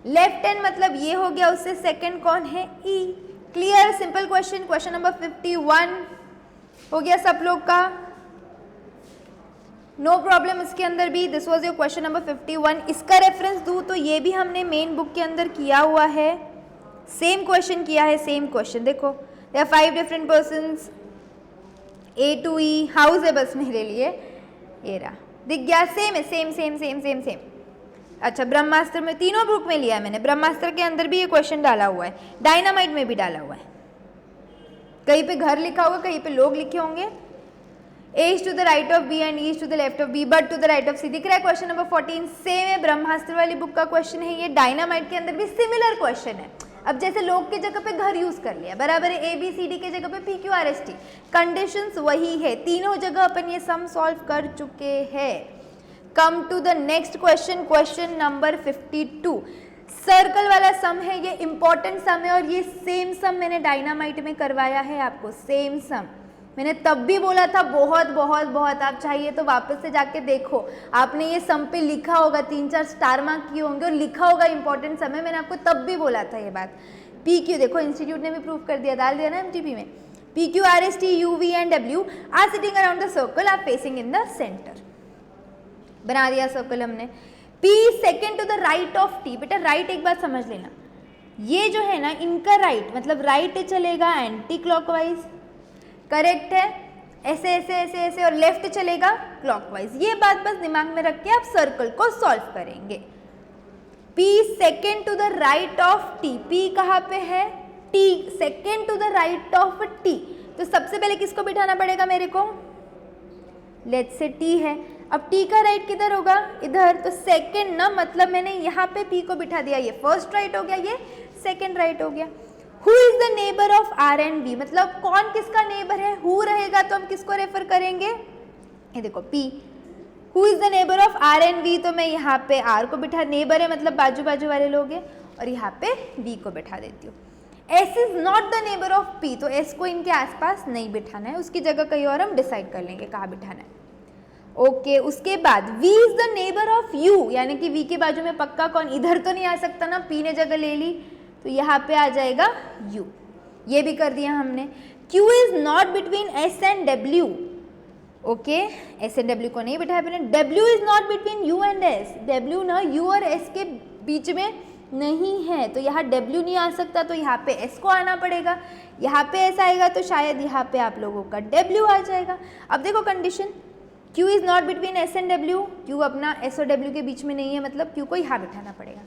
Left hand मतलब ये हो गया, उससे सेकंड कौन है? E. Clear? Simple question. Question number 51 हो गया सब लोग का। नो प्रॉब्लम इसके अंदर भी। This was your question number 51। इसका रेफरेंस दूँ तो ये भी हमने मेन बुक के अंदर किया हुआ है, सेम क्वेश्चन किया है, सेम क्वेश्चन। देखो there 5 different persons A to E, house है बस मेरे लिए, ये रहा, दिख गया? सेम है, same same same same same. अच्छा, ब्रह्मास्त्र में, तीनों बुक में लिया है मैंने। ब्रह्मास्त्र के अंदर भी ये क्वेश्चन डाला हुआ है, डायनामाइट में भी डाला हुआ है। कहीं पे घर लिखा होगा, कहीं पे लोग लिखे होंगे। A is to the right of B and E is to the left of B but to the right of C। दिख रहा है क्वेश्चन नंबर 14? सेम है, ब्रह्मास्त्र वाली बुक का क्वेश्चन है ये। डायनामाइट के अंदर भी सिमिलर क्वेश्चन है। अब जैसे लोग की जगह पे घर यूज कर लिया, बराबर है। ABCD के जगह पे PQRST, कंडीशंस वही है। तीनों जगह अपन ये सम सॉल्व कर चुके हैं। Come to the next question, question number 52। Circle वाला सम है, ये इंपॉर्टेंट सम है और ये सेम सम मैंने डायनामाइट में करवाया है आपको। सेम सम मैंने तब भी बोला था, बहुत बहुत बहुत। आप चाहिए तो वापस से जाके देखो, आपने ये सम पे लिखा होगा, 3-4 स्टार मार्क किए होंगे और लिखा होगा इंपॉर्टेंट सम है। मैंने आपको तब भी बोला था ये बात। PQ देखो, इंस्टीट्यूट ने भी प्रूव कर दिया, डाल दिया ना MTP में। PQ, RST, UV and W are sitting around the circle, are facing in the centre. बना दिया सर्कल हमने। P second to the right of T। बेटा राइट एक बात समझ लेना, ये जो है ना इनका राइट मतलब राइट चलेगा एंटी क्लॉकवाइज, करेक्ट है। ऐसे ऐसे ऐसे ऐसे, और लेफ्ट चलेगा क्लॉकवाइज। ये बात बस दिमाग में रख के आप सर्कल को सॉल्व करेंगे। P second to the right of T। P कहाँ पे है? T second to the right of T। तो सबसे पहले किसको बिठाना पड़ेगा मेरे को? लेट्स से T है। अब T का राइट किधर होगा? इधर। तो सेकेंड ना, मतलब मैंने यहाँ पे P को बिठा दिया, ये फर्स्ट राइट हो गया, ये सेकेंड राइट हो गया। Who is the neighbor of R and B? मतलब कौन किसका नेबर है? Who रहेगा तो हम किसको रेफर करेंगे? ये देखो P। Who is the neighbor of R and B? तो मैं यहाँ पे R को बिठा, नेबर है मतलब बाजू बाजू वाले लोग हैं, और यहाँ पे B को बिठा देती हूँ। S is not the neighbor of P, तो S को इनके आसपास नहीं बिठाना है, उसकी जगह कहीं और हम डिसाइड कर लेंगे कहाँ बिठाना है। ओके, उसके बाद V is the neighbor of U, यानी कि V के बाजू में पक्का कौन? इधर तो नहीं आ सकता ना, P ने जगह ले ली, तो यहाँ पे आ जाएगा U। ये भी कर दिया हमने। Q is not between S and W। Okay, S and W को नहीं बिठाया मैंने। W is not between U and S। W ना U और S के बीच में नहीं है, तो यहाँ W नहीं आ सकता, तो यहाँ पे S को आना पड़ेगा। यहाँ पे S आएगा तो शायद यहाँ पे आप लोगों का W आ जाएगा। अब देखो condition, Q is not between S and W। Q अपना S और W के बीच में नहीं है, मतलब Q को यहाँ बिठाना पड़ेगा।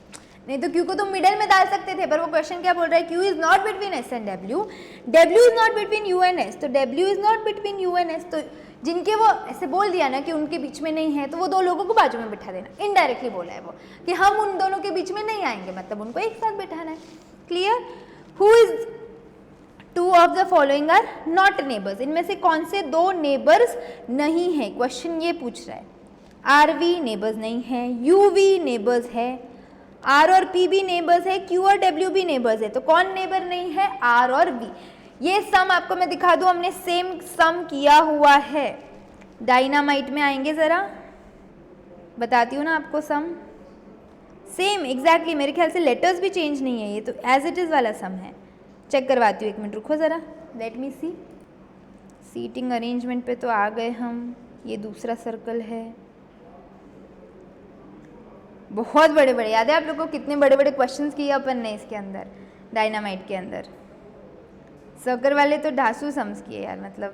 नहीं तो Q को तो मिडल में डाल सकते थे, पर वो क्वेश्चन क्या बोल रहा है? Q is not between S and W, W is not between U and S। तो W is not between U and S, तो जिनके वो ऐसे बोल दिया ना कि उनके बीच में नहीं है, तो वो दो लोगों को बाजू में बिठा देना। इनडायरेक्टली बोला है वो कि हम उन दोनों के बीच में नहीं आएंगे, मतलब उनको एक साथ बिठाना है। Clear? Who is two of the following are not neighbours. इनमें से कौन से दो नेबर्स नहीं है? क्वेश्चन ये पूछ रहा है। RV नेबर्स नहीं है, UV नेबर्स है, R और P भी नेबर्स है, Q और W भी नेबर्स है, तो कौन नेबर नहीं है? R और V। ये सम आपको मैं दिखा दूं, हमने सेम सम किया हुआ है। डायनामाइट में आएंगे जरा, बताती हूँ ना आपको सम। सेम एग्जैक्टली, मेरे ख्याल से लेटर्स भी चेंज नहीं है, ये तो एज इट इज़ वाला सम है। चेक करवाती हूँ, एक मिनट रुको ज़रा, लेट मी सी। सीटिंग अरेंजमेंट पे तो आ गए हम, ये दूसरा सर्कल है। बहुत बड़े बड़े, याद है आप लोगों को कितने बड़े बड़े क्वेश्चंस किए अपन ने इसके अंदर, डायनामाइट के अंदर। सर्कल वाले तो ढासू सम्स किए यार, मतलब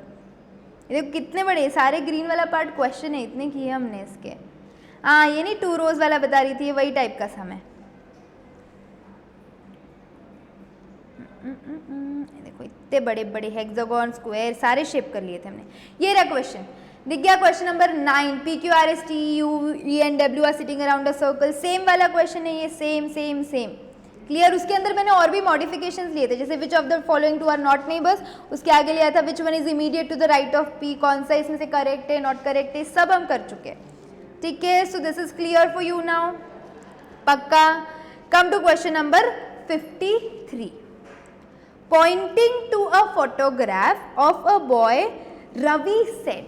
ये देखो कितने बड़े, सारे ग्रीन वाला पार्ट क्वेश्चन है, इतने किए हमने इसके। हाँ, ये नहीं 2 रोज वाला बता रही थी, ये वही टाइप का सम है। देखो इतने बड़े बड़े हेक्सागोन, स्क्वायर, सारे शेप कर लिए थे हमने। ये रहा क्वेश्चन, दिख गया question number 9, P Q R S T U V and W are sitting around a circle, same वाला क्वेश्चन है ये, सेम सेम सेम, क्लियर। उसके अंदर मैंने और भी मॉडिफिकेशंस लिए थे, जैसे which of the following two are not neighbours, उसके आगे लिया था which one is immediate to the right of P, कौन सा इसमें से करेक्ट है, नॉट करेक्ट है, सब हम कर चुके हैं, ठीक है। So this is clear for you now, पक्का। Come to question number 53, pointing to a photograph of a boy, Ravi said,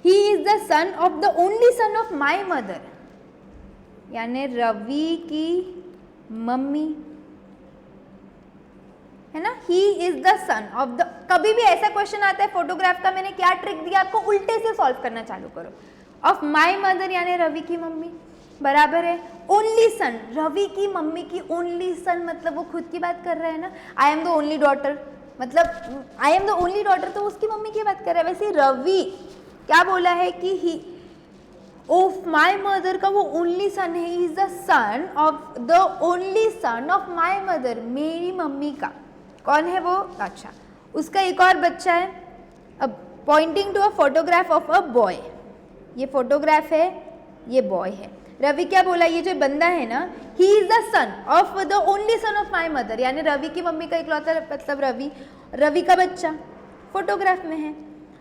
he is the son of the only son of my mother, यानी रवि की मम्मी है ना, he is the son of the, कभी भी ऐसा क्वेश्चन आता है फोटोग्राफ का, मैंने क्या ट्रिक दिया आपको, उल्टे से सॉल्व करना चालू करो, ऑफ माई मदर यानी रवि की मम्मी, बराबर है ओनली सन, रवि की मम्मी की ओनली सन, मतलब वो खुद की बात कर रहा है ना, I am the only daughter, मतलब I am the only daughter तो उसकी मम्मी की बात कर रहा है। वैसे रवि क्या बोला है कि ही ऑफ माई मदर का वो ओनली सन है, he is the son of the only son of my mother, मेरी मम्मी का, कौन है वो, अच्छा उसका एक और बच्चा है। अब pointing to a photograph of a boy, ये फोटोग्राफ है, ये बॉय है, रवि क्या बोला, ये जो बंदा है ना, he is the son of the only son of my mother, यानी रवि की मम्मी का इकलौता, मतलब रवि का बच्चा फोटोग्राफ में है।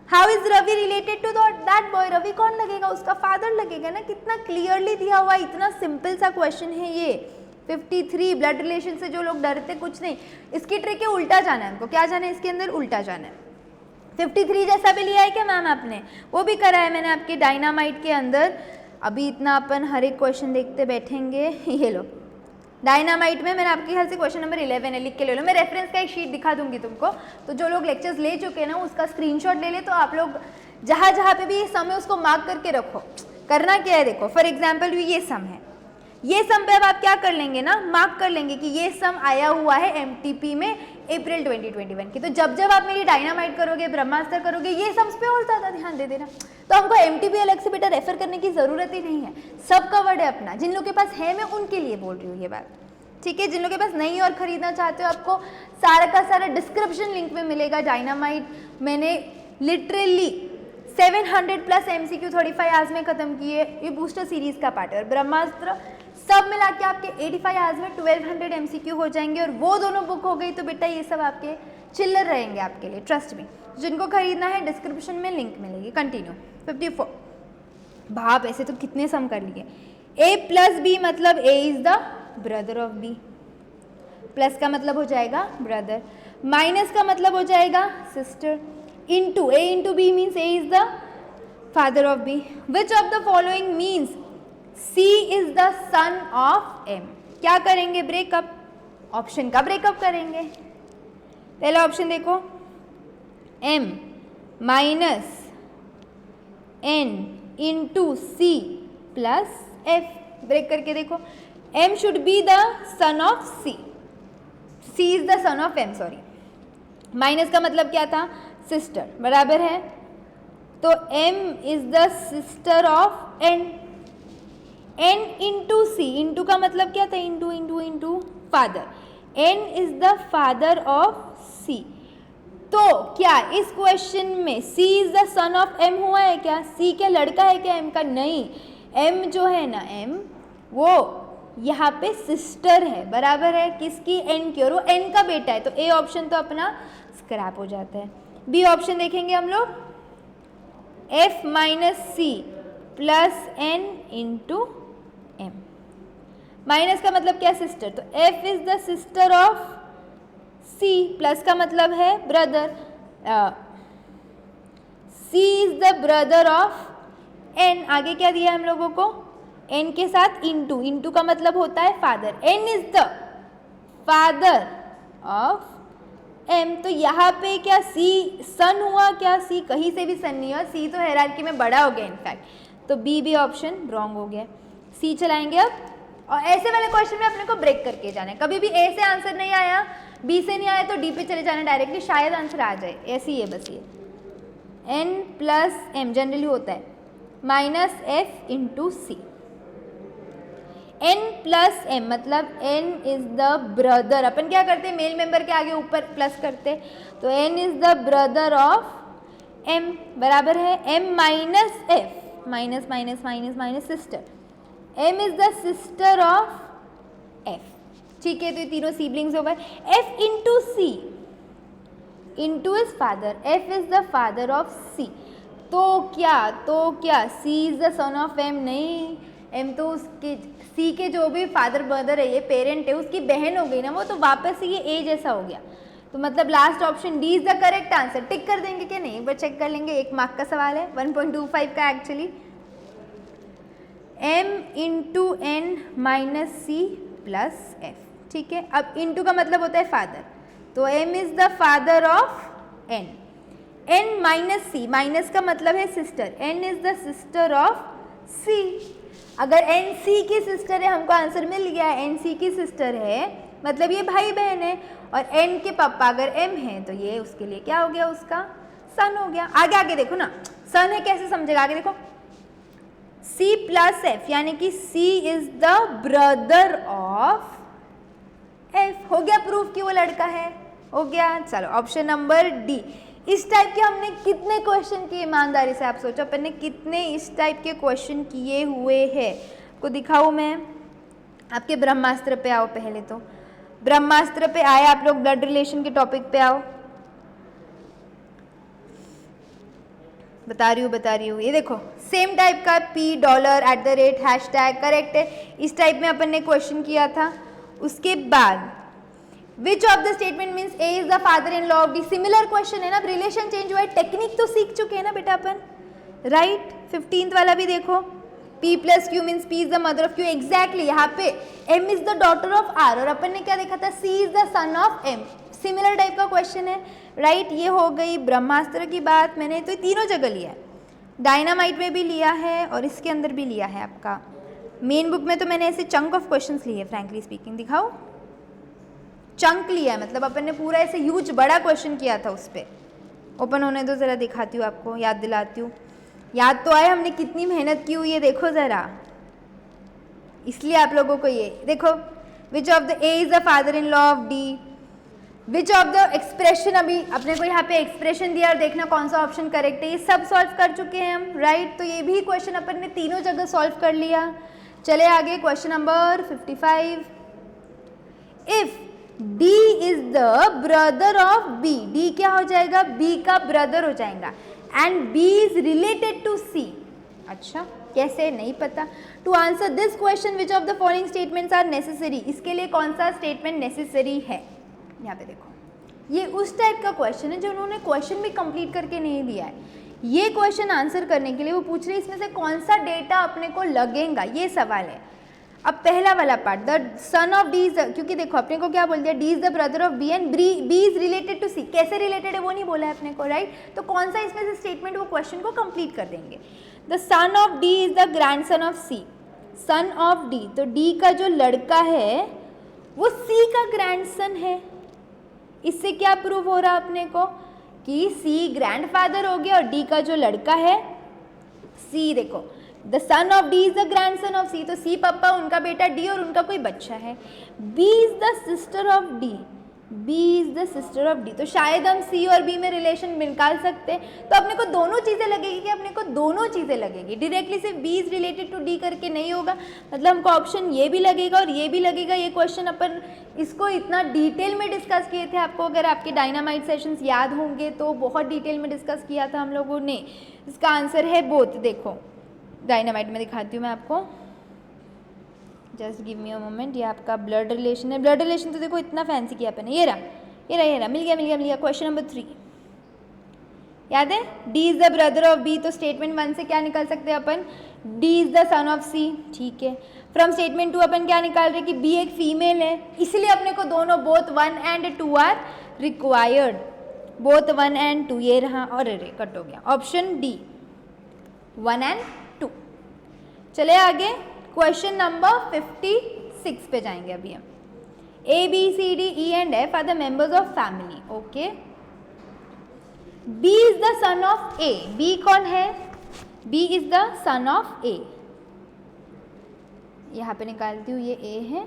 How is Ravi related to that boy, Ravi कौन लगेगा, उसका फादर लगेगा ना, कितना क्लियरली दिया हुआ, इतना सिंपल सा क्वेश्चन है ये। 53 ब्लड रिलेशन से जो लोग डरते कुछ नहीं, इसकी ट्रिक है उल्टा जाना है हमको, क्या जाना है इसके अंदर, उल्टा जाना है। 53 जैसा भी लिया है क्या मैम आपने, वो भी करा है मैंने आपके डायनामाइट के अंदर। अभी इतना अपन हर एक क्वेश्चन देखते बैठेंगे, ये लो डायनामाइट में मैंने आपके ख्याल से क्वेश्चन नंबर 11 है, लिख के ले लो, मैं रेफरेंस का एक शीट दिखा दूंगी तुमको, तो जो लोग लेक्चर्स ले चुके हैं ना उसका स्क्रीनशॉट ले ले, तो आप लोग जहाँ जहाँ पे भी ये सम है उसको मार्क करके रखो। करना क्या है देखो, फॉर एग्जाम्पल ये सम है, ये सम पे अब आप क्या कर लेंगे ना, मार्क कर लेंगे कि ये सम आया हुआ है एमटीपी में अप्रैल 2021 की, तो जब जब आप मेरी डायनामाइट करोगे, ब्रह्मास्त्र करोगे, ये सम्स पे और ज़्यादा ध्यान दे देना, तो हमको एमटीपी अलग से बेटा रेफर करने की ज़रूरत ही नहीं है, सब कवर्ड है अपना। जिन लोगों के पास है मैं उनके लिए बोल रही हूँ ये बात, ठीक है। जिन लोगों के पास नहीं और खरीदना चाहते हो, आपको सारा का सारा डिस्क्रिप्शन लिंक में मिलेगा। डायनामाइट मैंने लिटरली 700 प्लस MCQ 35 आवर्स में खत्म किए, ये बूस्टर सीरीज का पार्ट है, और ब्रह्मास्त्र सब मिला के आपके 85 आवर्स में 1200 MCQ हो जाएंगे, और वो दोनों बुक हो गई तो बेटा ये सब आपके चिल्लर रहेंगे आपके लिए, ट्रस्ट मी। जिनको खरीदना है डिस्क्रिप्शन में लिंक मिलेगी। कंटिन्यू 54, भाप ऐसे तो कितने सम कर लिए। A प्लस बी मतलब A is the brother of B, plus का मतलब हो जाएगा ब्रदर, माइनस का मतलब हो जाएगा sister, into A into B means A is the father of B। Which of the following means C is the son of M। क्या करेंगे, ब्रेकअप, ऑप्शन का ब्रेकअप करेंगे। पहला ऑप्शन देखो, M minus N into C plus F, break करके देखो, M should be the son of C, C is the son of M, sorry, minus का मतलब क्या था, सिस्टर, बराबर है, तो M is the sister of N, N into C, into का मतलब क्या था, into into into father, N is the father of C। तो क्या इस क्वेश्चन में C is the son of M हुआ है क्या, C क्या लड़का है क्या M का, नहीं, M जो है ना M वो यहाँ पे सिस्टर है, बराबर है किसकी, N की, और वो N का बेटा है, तो A ऑप्शन तो अपना स्क्रैप हो जाता है। B ऑप्शन देखेंगे हम लोग, F minus C plus N into M, minus का मतलब क्या, सिस्टर, तो F is the sister of C, plus का मतलब है brother, C is the brother of N, आगे क्या दिया हम लोगों को, N के साथ इंटू, इंटू का मतलब होता है father, N is the father of M, तो यहाँ पे क्या C सन हुआ क्या, C कहीं से भी सन नहीं हुआ, C तो हायरार्की में बड़ा हो गया इनफैक्ट, तो B भी ऑप्शन रॉन्ग हो गया। C चलाएंगे अब, और ऐसे वाले क्वेश्चन में अपने को ब्रेक करके जाना है, कभी भी A से आंसर नहीं आया, B से नहीं आया तो D पे चले जाना डायरेक्टली, शायद आंसर आ जाए, ऐसी ही है बस ये। N प्लस M जनरली होता है minus F into C, N plus M मतलब N इज द ब्रदर, अपन क्या करते हैं मेल मेंबर के आगे ऊपर प्लस करते, तो N is the brother of m बराबर है m minus f, minus minus minus minus sister, m is the sister of f, ठीक है। तो ये तीनों सिबलिंग्स हो गए। f into C, into is father, f is the father of c, तो क्या c is the son of m? नहीं, m तो उसके c के जो भी फादर मदर है, ये पेरेंट है, उसकी बहन हो गई ना वो, तो वापस से ये a जैसा हो गया। तो मतलब last option D is the correct answer. Tick कर देंगे क्या? नहीं, बट चेक कर लेंगे, 1 मार्क का सवाल है, 1.25 का actually. m into N minus C plus F, ठीक है। अब इंटू का मतलब होता है फादर, तो m is the father of n, n minus C, minus का मतलब है sister, n is the sister of c। अगर n c की सिस्टर है, हमको आंसर मिल गया है, n c की सिस्टर है, मतलब ये भाई बहन है, और n के पापा अगर m है तो ये उसके लिए क्या हो गया? उसका सन हो गया। आगे आगे देखो ना, सन है कैसे समझेगा? आगे देखो, c प्लस एफ, यानी कि c is the brother of f। हो गया प्रूफ कि वो लड़का है, हो गया। चलो ऑप्शन नंबर डी। इस टाइप के हमने कितने क्वेश्चन किए? ईमानदारी से आप सोचो, अपन ने कितने इस टाइप के क्वेश्चन किए हुए हैं? को दिखाऊं मैं? आपके ब्रह्मास्त्र पे आओ, पहले तो ब्रह्मास्त्र पे आए आप लोग, ब्लड रिलेशन के टॉपिक पे आओ। बता रही हूँ, ये देखो सेम टाइप का p डॉलर @ हैशटैग, करेक्ट है। इस टाइप में अपन ने क्वेश्चन किया था। उसके बाद विच of the statement means a is the father in law of d, similar question है ना, रिलेशन चेंज हुआ है, टेक्निक तो सीख चुके हैं ना बेटा अपन, राइट। 15th वाला भी देखो, p plus q means p is the mother of q, exactly. यहाँ पे m is the daughter of r, और अपन ने क्या देखा था? c is the son of m, similar type का क्वेश्चन है, राइट। ये हो गई ब्रह्मास्त्र की बात। मैंने तो तीनों जगह लिया है, डायनामाइट में भी लिया है और इसके अंदर भी लिया है। आपका मेन बुक में तो मैंने ऐसे चंक ऑफ क्वेश्चंस लिए, फ्रैंकली स्पीकिंग। दिखाओ, चंक लिया है, मतलब अपन ने पूरा ऐसे ह्यूज बड़ा क्वेश्चन किया था। उस पर ओपन होने दो ज़रा, दिखाती हूँ आपको, याद दिलाती हूँ। याद तो आए हमने कितनी मेहनत की हुई है, देखो ज़रा, इसलिए आप लोगों को ये देखो। विच of the A is the father in law of D, which of the expression, अभी अपने को यहाँ पे एक्सप्रेशन दिया और देखना कौन सा ऑप्शन करेक्ट है। ये सब सॉल्व कर चुके हैं हम, राइट। तो ये भी क्वेश्चन अपन ने तीनों जगह सॉल्व कर लिया। चले आगे, question number 55। If D is the brother of B, D क्या हो जाएगा? B का ब्रदर हो जाएगा, and B is related to C। अच्छा, कैसे? नहीं पता। To answer this question which of the following statements are necessary, इसके लिए कौन सा स्टेटमेंट नेसेसरी है? यहाँ पे देखो, ये उस टाइप का क्वेश्चन है जो उन्होंने क्वेश्चन भी कंप्लीट करके नहीं दिया है। ये क्वेश्चन आंसर करने के लिए वो पूछ रहे हैं इसमें से कौन सा डेटा अपने को लगेगा, ये सवाल है। अब पहला वाला part, the son of D is, क्योंकि देखो अपने को क्या बोल दिया? D is the brother of B and B is related to C. कैसे रिलेटेड है वो नहीं बोला है अपने को, राइट। तो कौन सा इसमें से स्टेटमेंट वो क्वेश्चन को कंप्लीट कर देंगे? The son of D is the grandson of C, son of D, तो डी का जो लड़का है वो सी का ग्रैंडसन है। इससे क्या प्रूव हो रहा अपने को? कि सी ग्रैंडफादर हो गया और डी का जो लड़का है सी, देखो the son of D is the grandson of C, तो सी पापा, उनका बेटा डी और उनका कोई बच्चा है। B is the sister of D, B is the sister of D, तो शायद हम सी और बी में रिलेशन निकाल सकते हैं। तो अपने को दोनों चीज़ें लगेगी कि अपने को दोनों चीज़ें लगेगी, डायरेक्टली सिर्फ B is related to D करके नहीं होगा। मतलब हमको ऑप्शन ये भी लगेगा और ये भी लगेगा। ये क्वेश्चन अपन इसको इतना डिटेल में डिस्कस किए थे, आपको अगर आपके डायनामाइट सेशंस याद होंगे तो बहुत डिटेल में डिस्कस किया था हम लोगों ने। इसका आंसर है बोथ। देखो डायनामाइट में दिखाती हूँ मैं आपको, just give me a moment. ये आपका ब्लड रिलेशन है। ब्लड रिलेशन तो देखो इतना फैंसी किया अपन ने। ये रहा, मिल गया। क्वेश्चन नंबर 3 याद है? D is the brother of B, तो स्टेटमेंट 1 से क्या निकाल सकते हैं अपन? D is the son of C, ठीक है। फ्रॉम स्टेटमेंट 2 अपन क्या निकाल रहे हैं? कि बी एक फीमेल है, इसलिए अपने को दोनों both 1 and 2 are required. Both 1 and 2 ये रहा, और अरे कट हो गया। Option D 1 and 2। चले आगे, क्वेश्चन नंबर 56 पे जाएंगे अभी हम। A B C D E and F are the members of family, okay. B is the son of A, B कौन है? B is the son of A. यहाँ पे निकालती हूँ, ये ए है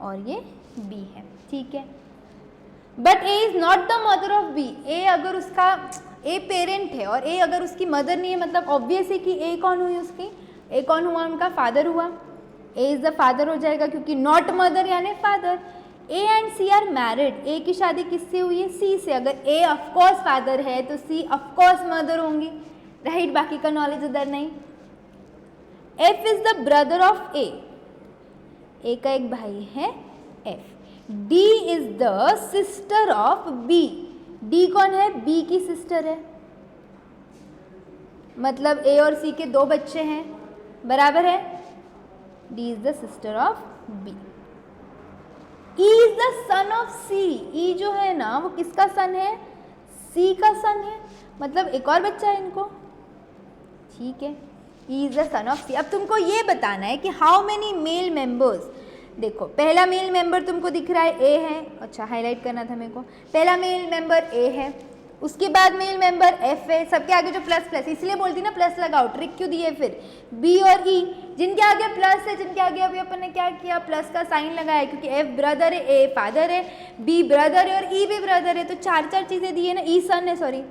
और ये बी है, ठीक है। But A is not the mother of B, A अगर उसका ए पेरेंट है और ए अगर उसकी मदर नहीं है, मतलब ऑब्वियस है कि ए कौन हुई उसकी, ए कौन हुआ, उनका फादर हुआ, ए इज़ द फादर हो जाएगा क्योंकि नॉट मदर यानी father. A and C are married, A की शादी किससे हुई है, सी से। अगर ए ऑफकोर्स फादर है तो सी ऑफकोर्स मदर होंगी, राइट, बाकी का नॉलेज उधर नहीं। F is the brother of A का एक भाई है F. D is the sister of B, D कौन है, बी की सिस्टर है, मतलब ए और सी के दो बच्चे हैं, बराबर है, D is the sister of B. E is the son of C, E जो है ना वो किसका सन है, सी का सन है, मतलब एक और बच्चा है इनको, ठीक है, E is the son of C. अब तुमको ये बताना है कि हाउ मेनी मेल मेंबर्स, देखो पहला मेल मेंबर तुमको दिख रहा है ए है, अच्छा हाईलाइट करना था मेरे को, पहला मेल मेंबर ए है, उसके बाद मेल मेंबर एफ है, सबके आगे जो प्लस प्लस, इसलिए बोलती ना प्लस लगाओ, ट्रिक क्यों दिए फिर, बी और ई, जिनके आगे प्लस है, जिनके आगे अभी अपन ने क्या किया, प्लस का साइन लगाया, क्योंकि एफ ब्रदर है, ए फादर है, बी ब्रदर है और ई भी ब्रदर है, तो चार चार चीज़ें दी है ना, ई सन है सॉरी,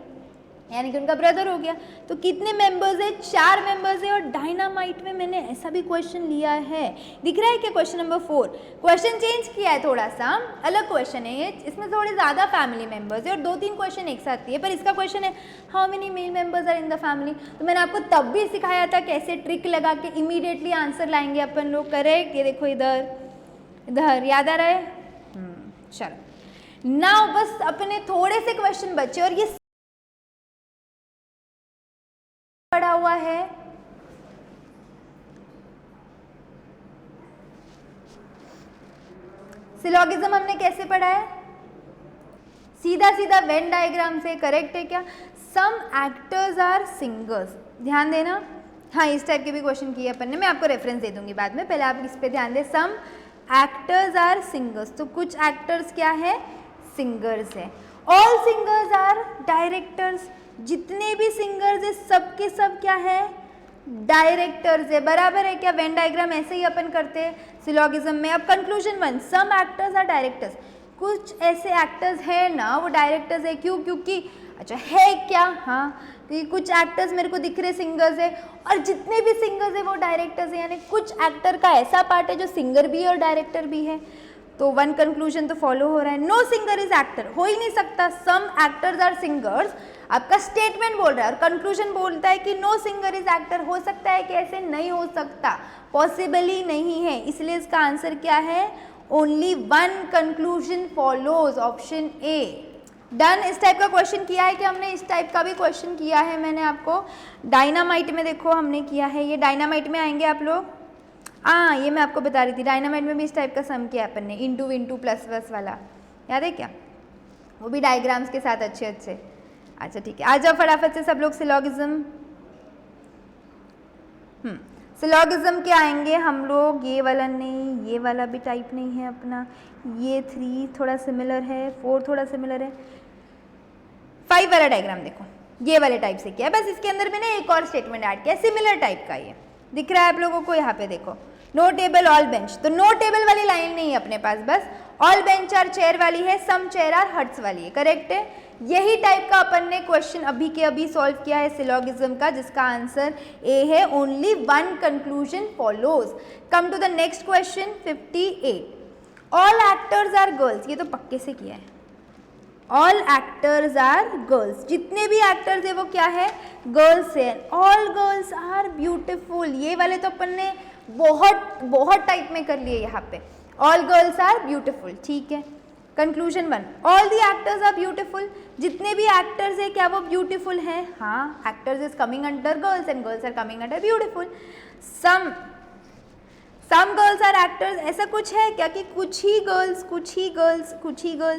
यानी कि उनका ब्रदर हो गया। तो कितने मेंबर्स है, 4 मेंबर्स है। और डायनामाइट में मैंने ऐसा भी क्वेश्चन लिया है, दिख रहा है क्या, क्वेश्चन नंबर 4, क्वेश्चन चेंज किया है, थोड़ा सा अलग क्वेश्चन है ये, इसमें थोड़े ज़्यादा फैमिली मेंबर्स है और 2-3 क्वेश्चन एक साथ दिए, पर इसका क्वेश्चन है how many male members are in the family. तो मैंने आपको तब भी सिखाया था कैसे ट्रिक लगा के इमीडिएटली आंसर लाएंगे अपन लोग, करेक्ट, ये देखो इधर इधर, याद आ रहा है, चलो नाउ बस अपने थोड़े से क्वेश्चन बचे और ये पड़ा हुआ है, सिलोगिज्म हमने कैसे पढ़ा है, सीधा सीधा वेन डायग्राम से, करेक्ट है क्या। सम एक्टर्स आर सिंगर्स, ध्यान देना, हाँ इस टाइप के भी क्वेश्चन किए अपन ने, मैं आपको रेफरेंस दे दूंगी बाद में, पहले आप इस पे ध्यान दें। सम एक्टर्स आर सिंगर्स, तो कुछ एक्टर्स क्या है, सिंगर्स है। ऑल सिंगर्स आर डायरेक्टर्स, जितने भी सिंगर्स है सब के सब क्या है, डायरेक्टर्स है, बराबर है क्या। वेन डायग्राम ऐसे ही अपन करते हैं सिलोगिज्म में। अब conclusion 1, some actors are directors, कुछ ऐसे एक्टर्स है ना वो डायरेक्टर्स है, क्यों, क्योंकि अच्छा है क्या, हाँ क्योंकि कुछ एक्टर्स मेरे को दिख रहे सिंगर्स है और जितने भी सिंगर्स है वो डायरेक्टर्स है, यानी कुछ एक्टर का ऐसा पार्ट है जो सिंगर भी है और डायरेक्टर भी है। तो 1 कंक्लूजन तो फॉलो हो रहा है। नो सिंगर इज एक्टर, हो ही नहीं सकता, सम एक्टर्स आर सिंगर्स, आपका स्टेटमेंट बोल रहा है और कंक्लूजन बोलता है कि नो सिंगर इज एक्टर, हो सकता है कि ऐसे नहीं हो सकता, पॉसिबली नहीं है, इसलिए इसका आंसर क्या है, only 1 conclusion follows, option A. Done. इस टाइप का क्वेश्चन किया है कि हमने, इस टाइप का भी क्वेश्चन किया है मैंने आपको डायनामाइट में, देखो हमने किया है, ये डायनामाइट में आएंगे आप लोग, हाँ ये मैं आपको बता रही थी, डायनामाइट में भी इस टाइप का सम किया अपन ने, इंटू इंटू प्लस प्लस वाला, याद है क्या, वो भी डायग्राम्स के साथ अच्छे अच्छे। अच्छा ठीक है, आ जाओ फटाफट से सब लोग सिलोगिज्म, सिलोगिज्म के आएंगे हम लोग, ये वाला नहीं, ये वाला भी टाइप नहीं है अपना, ये 3 थोड़ा सिमिलर है, 4 थोड़ा सिमिलर है, 5 वाला डायग्राम देखो ये वाले टाइप से किया, बस इसके अंदर मैंने एक और स्टेटमेंट ऐड किया सिमिलर टाइप का, ये दिख रहा है आप लोगों को, यहाँ पे देखो नो टेबल ऑल बेंच, तो नो टेबल वाली लाइन नहीं है अपने पास, बस ऑल बेंच आर चेयर वाली है, सम चेयर आर हट्स वाली है, करेक्ट है। यही टाइप का अपन ने क्वेश्चन अभी के अभी सॉल्व किया है सिलोगिज्म का, जिसका आंसर ए है, only 1 conclusion follows. Come to the next question 58, all actors are girls, ये तो पक्के से किया है, ऑल एक्टर्स आर गर्ल्स, जितने भी एक्टर्स है वो क्या है, गर्ल्स है। ऑल गर्ल्स आर ब्यूटिफुल, ये वाले तो अपन ने बहुत बहुत टाइप में कर लिए यहाँ पे, ऑल गर्ल्स आर ब्यूटिफुल, ठीक है। Conclusion 1, all the actors are beautiful, जितने भी एक्टर्स है क्या वो ब्यूटिफुल हैं, हाँ, actors is coming under girls and girls are coming under beautiful. Some girls are actors, ऐसा कुछ है क्या कि कुछ ही गर्ल्स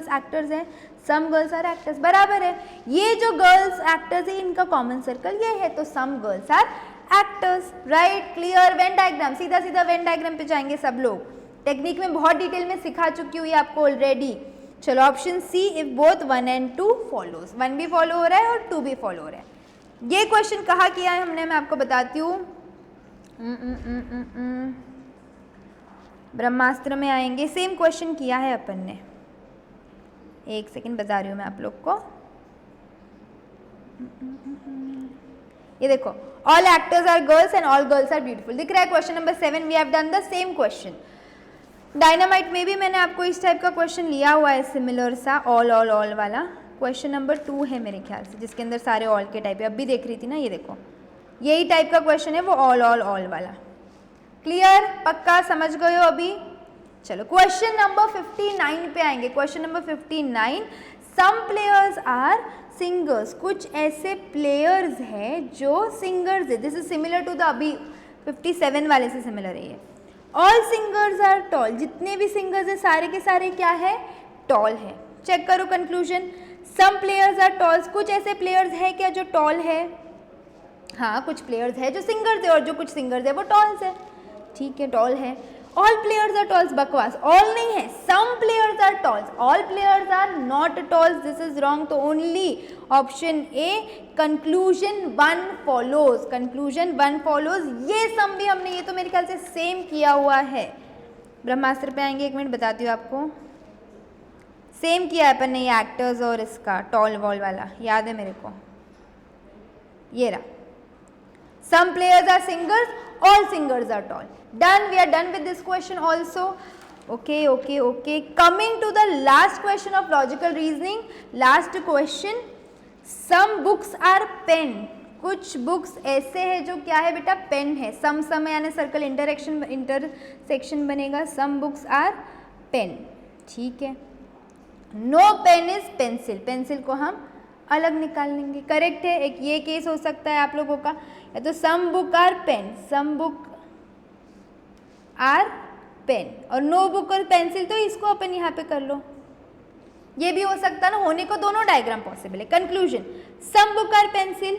एक्टर्स हैं, सम गर्ल्स आर एक्टर्स, बराबर है। ये जो गर्ल्स एक्टर्स है इनका कॉमन सर्कल ये है, तो some girls are actors, right, clear. Venn diagram, सीधा सीधा वेन डायग्राम पे जाएंगे सब लोग, टेक्निक में बहुत डिटेल में सिखा चुकी हुई आपको ऑलरेडी। चलो option C, if both 1 and 2 follows, 1 भी फॉलो हो रहा है और 2 भी फॉलो हो रहा है। ये क्वेश्चन कहाँ किया है हमने, मैं आपको बताती हूँ, ब्रह्मास्त्र में आएंगे, सेम क्वेश्चन किया है अपन ने, एक सेकंड बता रही हूँ मैं आप लोग को, ये देखो, all actors are girls and all girls are beautiful, दिख रहा है question number 7. We have done the same question. Dynamite में भी मैंने आपको इस टाइप का क्वेश्चन लिया हुआ है, सिमिलर सा ऑल ऑल ऑल वाला. क्वेश्चन नंबर 2 है मेरे ख्याल से, जिसके अंदर सारे ऑल के टाइप है. अब भी देख रही थी ना, ये देखो यही टाइप का क्वेश्चन है वो ऑल ऑल ऑल वाला. क्लियर, पक्का समझ गए हो अभी? चलो क्वेश्चन नंबर 59 पे आएंगे. Question number 59, some players are singers. कुछ ऐसे प्लेयर्स हैं जो सिंगर्स है. This is similar to the अभी 57 वाले से सिमिलर है ये. All singers are tall. जितने भी सिंगर्स है सारे के सारे क्या है? टॉल है. चेक करो conclusion. Some players are talls. कुछ ऐसे प्लेयर्स है क्या जो टॉल है? हाँ, कुछ प्लेयर्स है जो सिंगर्स है और जो कुछ सिंगर्स है वो टॉल्स है. ठीक है, टॉल है. ऑल प्लेयर्स आर टॉल्स, बकवास. ऑल नहीं है, some players are talls. All players are not talls, this is wrong. तो only option A, conclusion 1 follows. Conclusion 1 follows. ये सम भी हमने, ये तो मेरे ख्याल से सेम किया हुआ है. ब्रह्मास्त्र पे आएंगे, 1 मिनट बताती हूँ आपको. सेम किया है अपन ने ये एक्टर्स और इसका टॉल वॉल वाला, याद है मेरे को. ये रहा. Some players are singers, all singers are tall. Done, we are done with this question also. Okay. Coming to the last question of logical reasoning. Last question. Some books are pen. कुछ बुक्स ऐसे हैं जो क्या है बेटा? पेन है. सम यानी सर्कल इंटरसेक्शन बनेगा. Some books are pen. ठीक है. No pen is pencil. Pencil को हम अलग निकाल लेंगे. करेक्ट है. एक ये केस हो सकता है आप लोगों का, या तो some book are pen, some book are pen, और नो बुक और पेंसिल, तो इसको अपन यहाँ पे कर लो. ये भी हो सकता है ना, होने को दोनों डायग्राम पॉसिबल है. Conclusion, some book are pencil.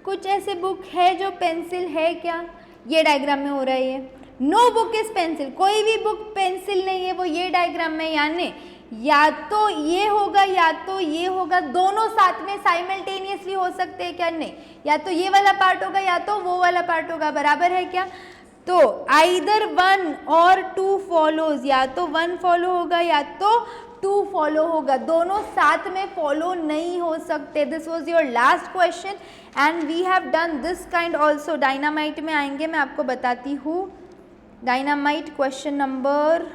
कुछ ऐसे बुक है जो पेंसिल है क्या? ये डायग्राम में हो रहा है ये. No book is pencil. कोई भी बुक पेंसिल नहीं है, वो ये डायग्राम में, यानी या तो ये होगा या तो ये होगा. दोनों साथ में साइमल्टेनियसली हो सकते हैं क्या? नहीं. या तो ये वाला पार्ट होगा या तो वो वाला पार्ट होगा. बराबर है क्या? तो आइदर 1 और 2 फॉलोज. या तो 1 फॉलो होगा या तो 2 फॉलो होगा. दोनों साथ में फॉलो नहीं हो सकते. This was your last question and we have done this kind also. Dynamite में आएंगे, मैं आपको बताती हूँ. डायनामाइट क्वेश्चन नंबर,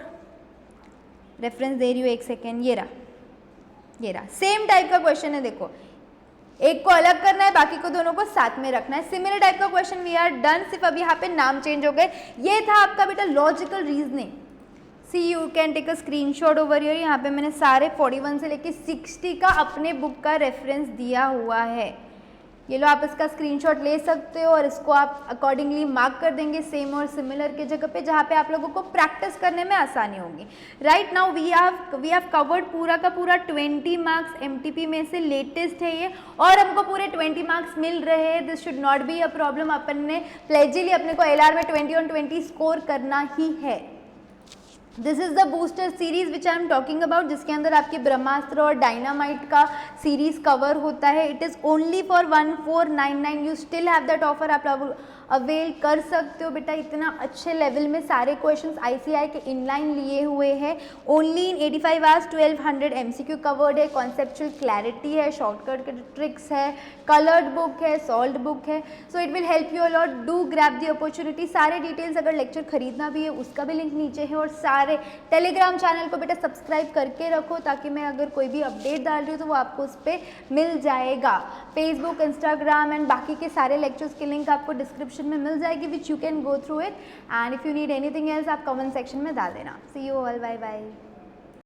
रेफरेंस दे रही हूँ, 1 सेकेंड. ये रहा. सेम टाइप का क्वेश्चन है. देखो, एक को अलग करना है, बाकी को दोनों को साथ में रखना है. सिमिलर टाइप का क्वेश्चन वी आर डन. सिर्फ अब यहाँ पे नाम चेंज हो गए. ये था आपका बेटा logical reasoning. See you can take a screenshot over here. यहाँ पे मैंने सारे 41 से लेके 60 का अपने बुक का रेफरेंस दिया हुआ है. ये लो, आप इसका स्क्रीनशॉट ले सकते हो और इसको आप अकॉर्डिंगली मार्क कर देंगे सेम और सिमिलर के जगह पे, जहाँ पे आप लोगों को प्रैक्टिस करने में आसानी होगी. Right now we have covered पूरा का पूरा 20 मार्क्स. एमटीपी में से लेटेस्ट है ये, और हमको पूरे 20 मार्क्स मिल रहे हैं. This should not be a problem. अपन ने प्लेजिली अपने को LR में 20 on 20 स्कोर करना ही है. This is the booster series which I am talking about, जिसके अंदर आपकी ब्रह्मास्त्र और डायनामाइट का सीरीज कवर होता है. It is only for 1499. You still have that offer. आप अवेल कर सकते हो बेटा. इतना अच्छे लेवल में सारे क्वेश्चंस ICI के इनलाइन लिए हुए हैं. Only in 85 hours 1200 MCQ covered है. कॉन्सेप्चुअल क्लैरिटी है, शॉर्टकट के ट्रिक्स है, कलर्ड बुक है, सॉल्व्ड बुक है. So it will help you a lot. Do grab the opportunity. सारे डिटेल्स, अगर लेक्चर खरीदना भी है उसका भी लिंक नीचे है. और सारे टेलीग्राम चैनल को बेटा सब्सक्राइब करके रखो, ताकि मैं अगर कोई भी अपडेट डाल रही हूँ तो वो आपको उस पर मिल जाएगा. फेसबुक, इंस्टाग्राम एंड बाकी के सारे लेक्चर्स की लिंक आपको डिस्क्रिप्शन में मिल जाएगी, which you can go through it. And if you need anything else आप कमेंट सेक्शन में डाल देना. सी यू ऑल, बाय बाय.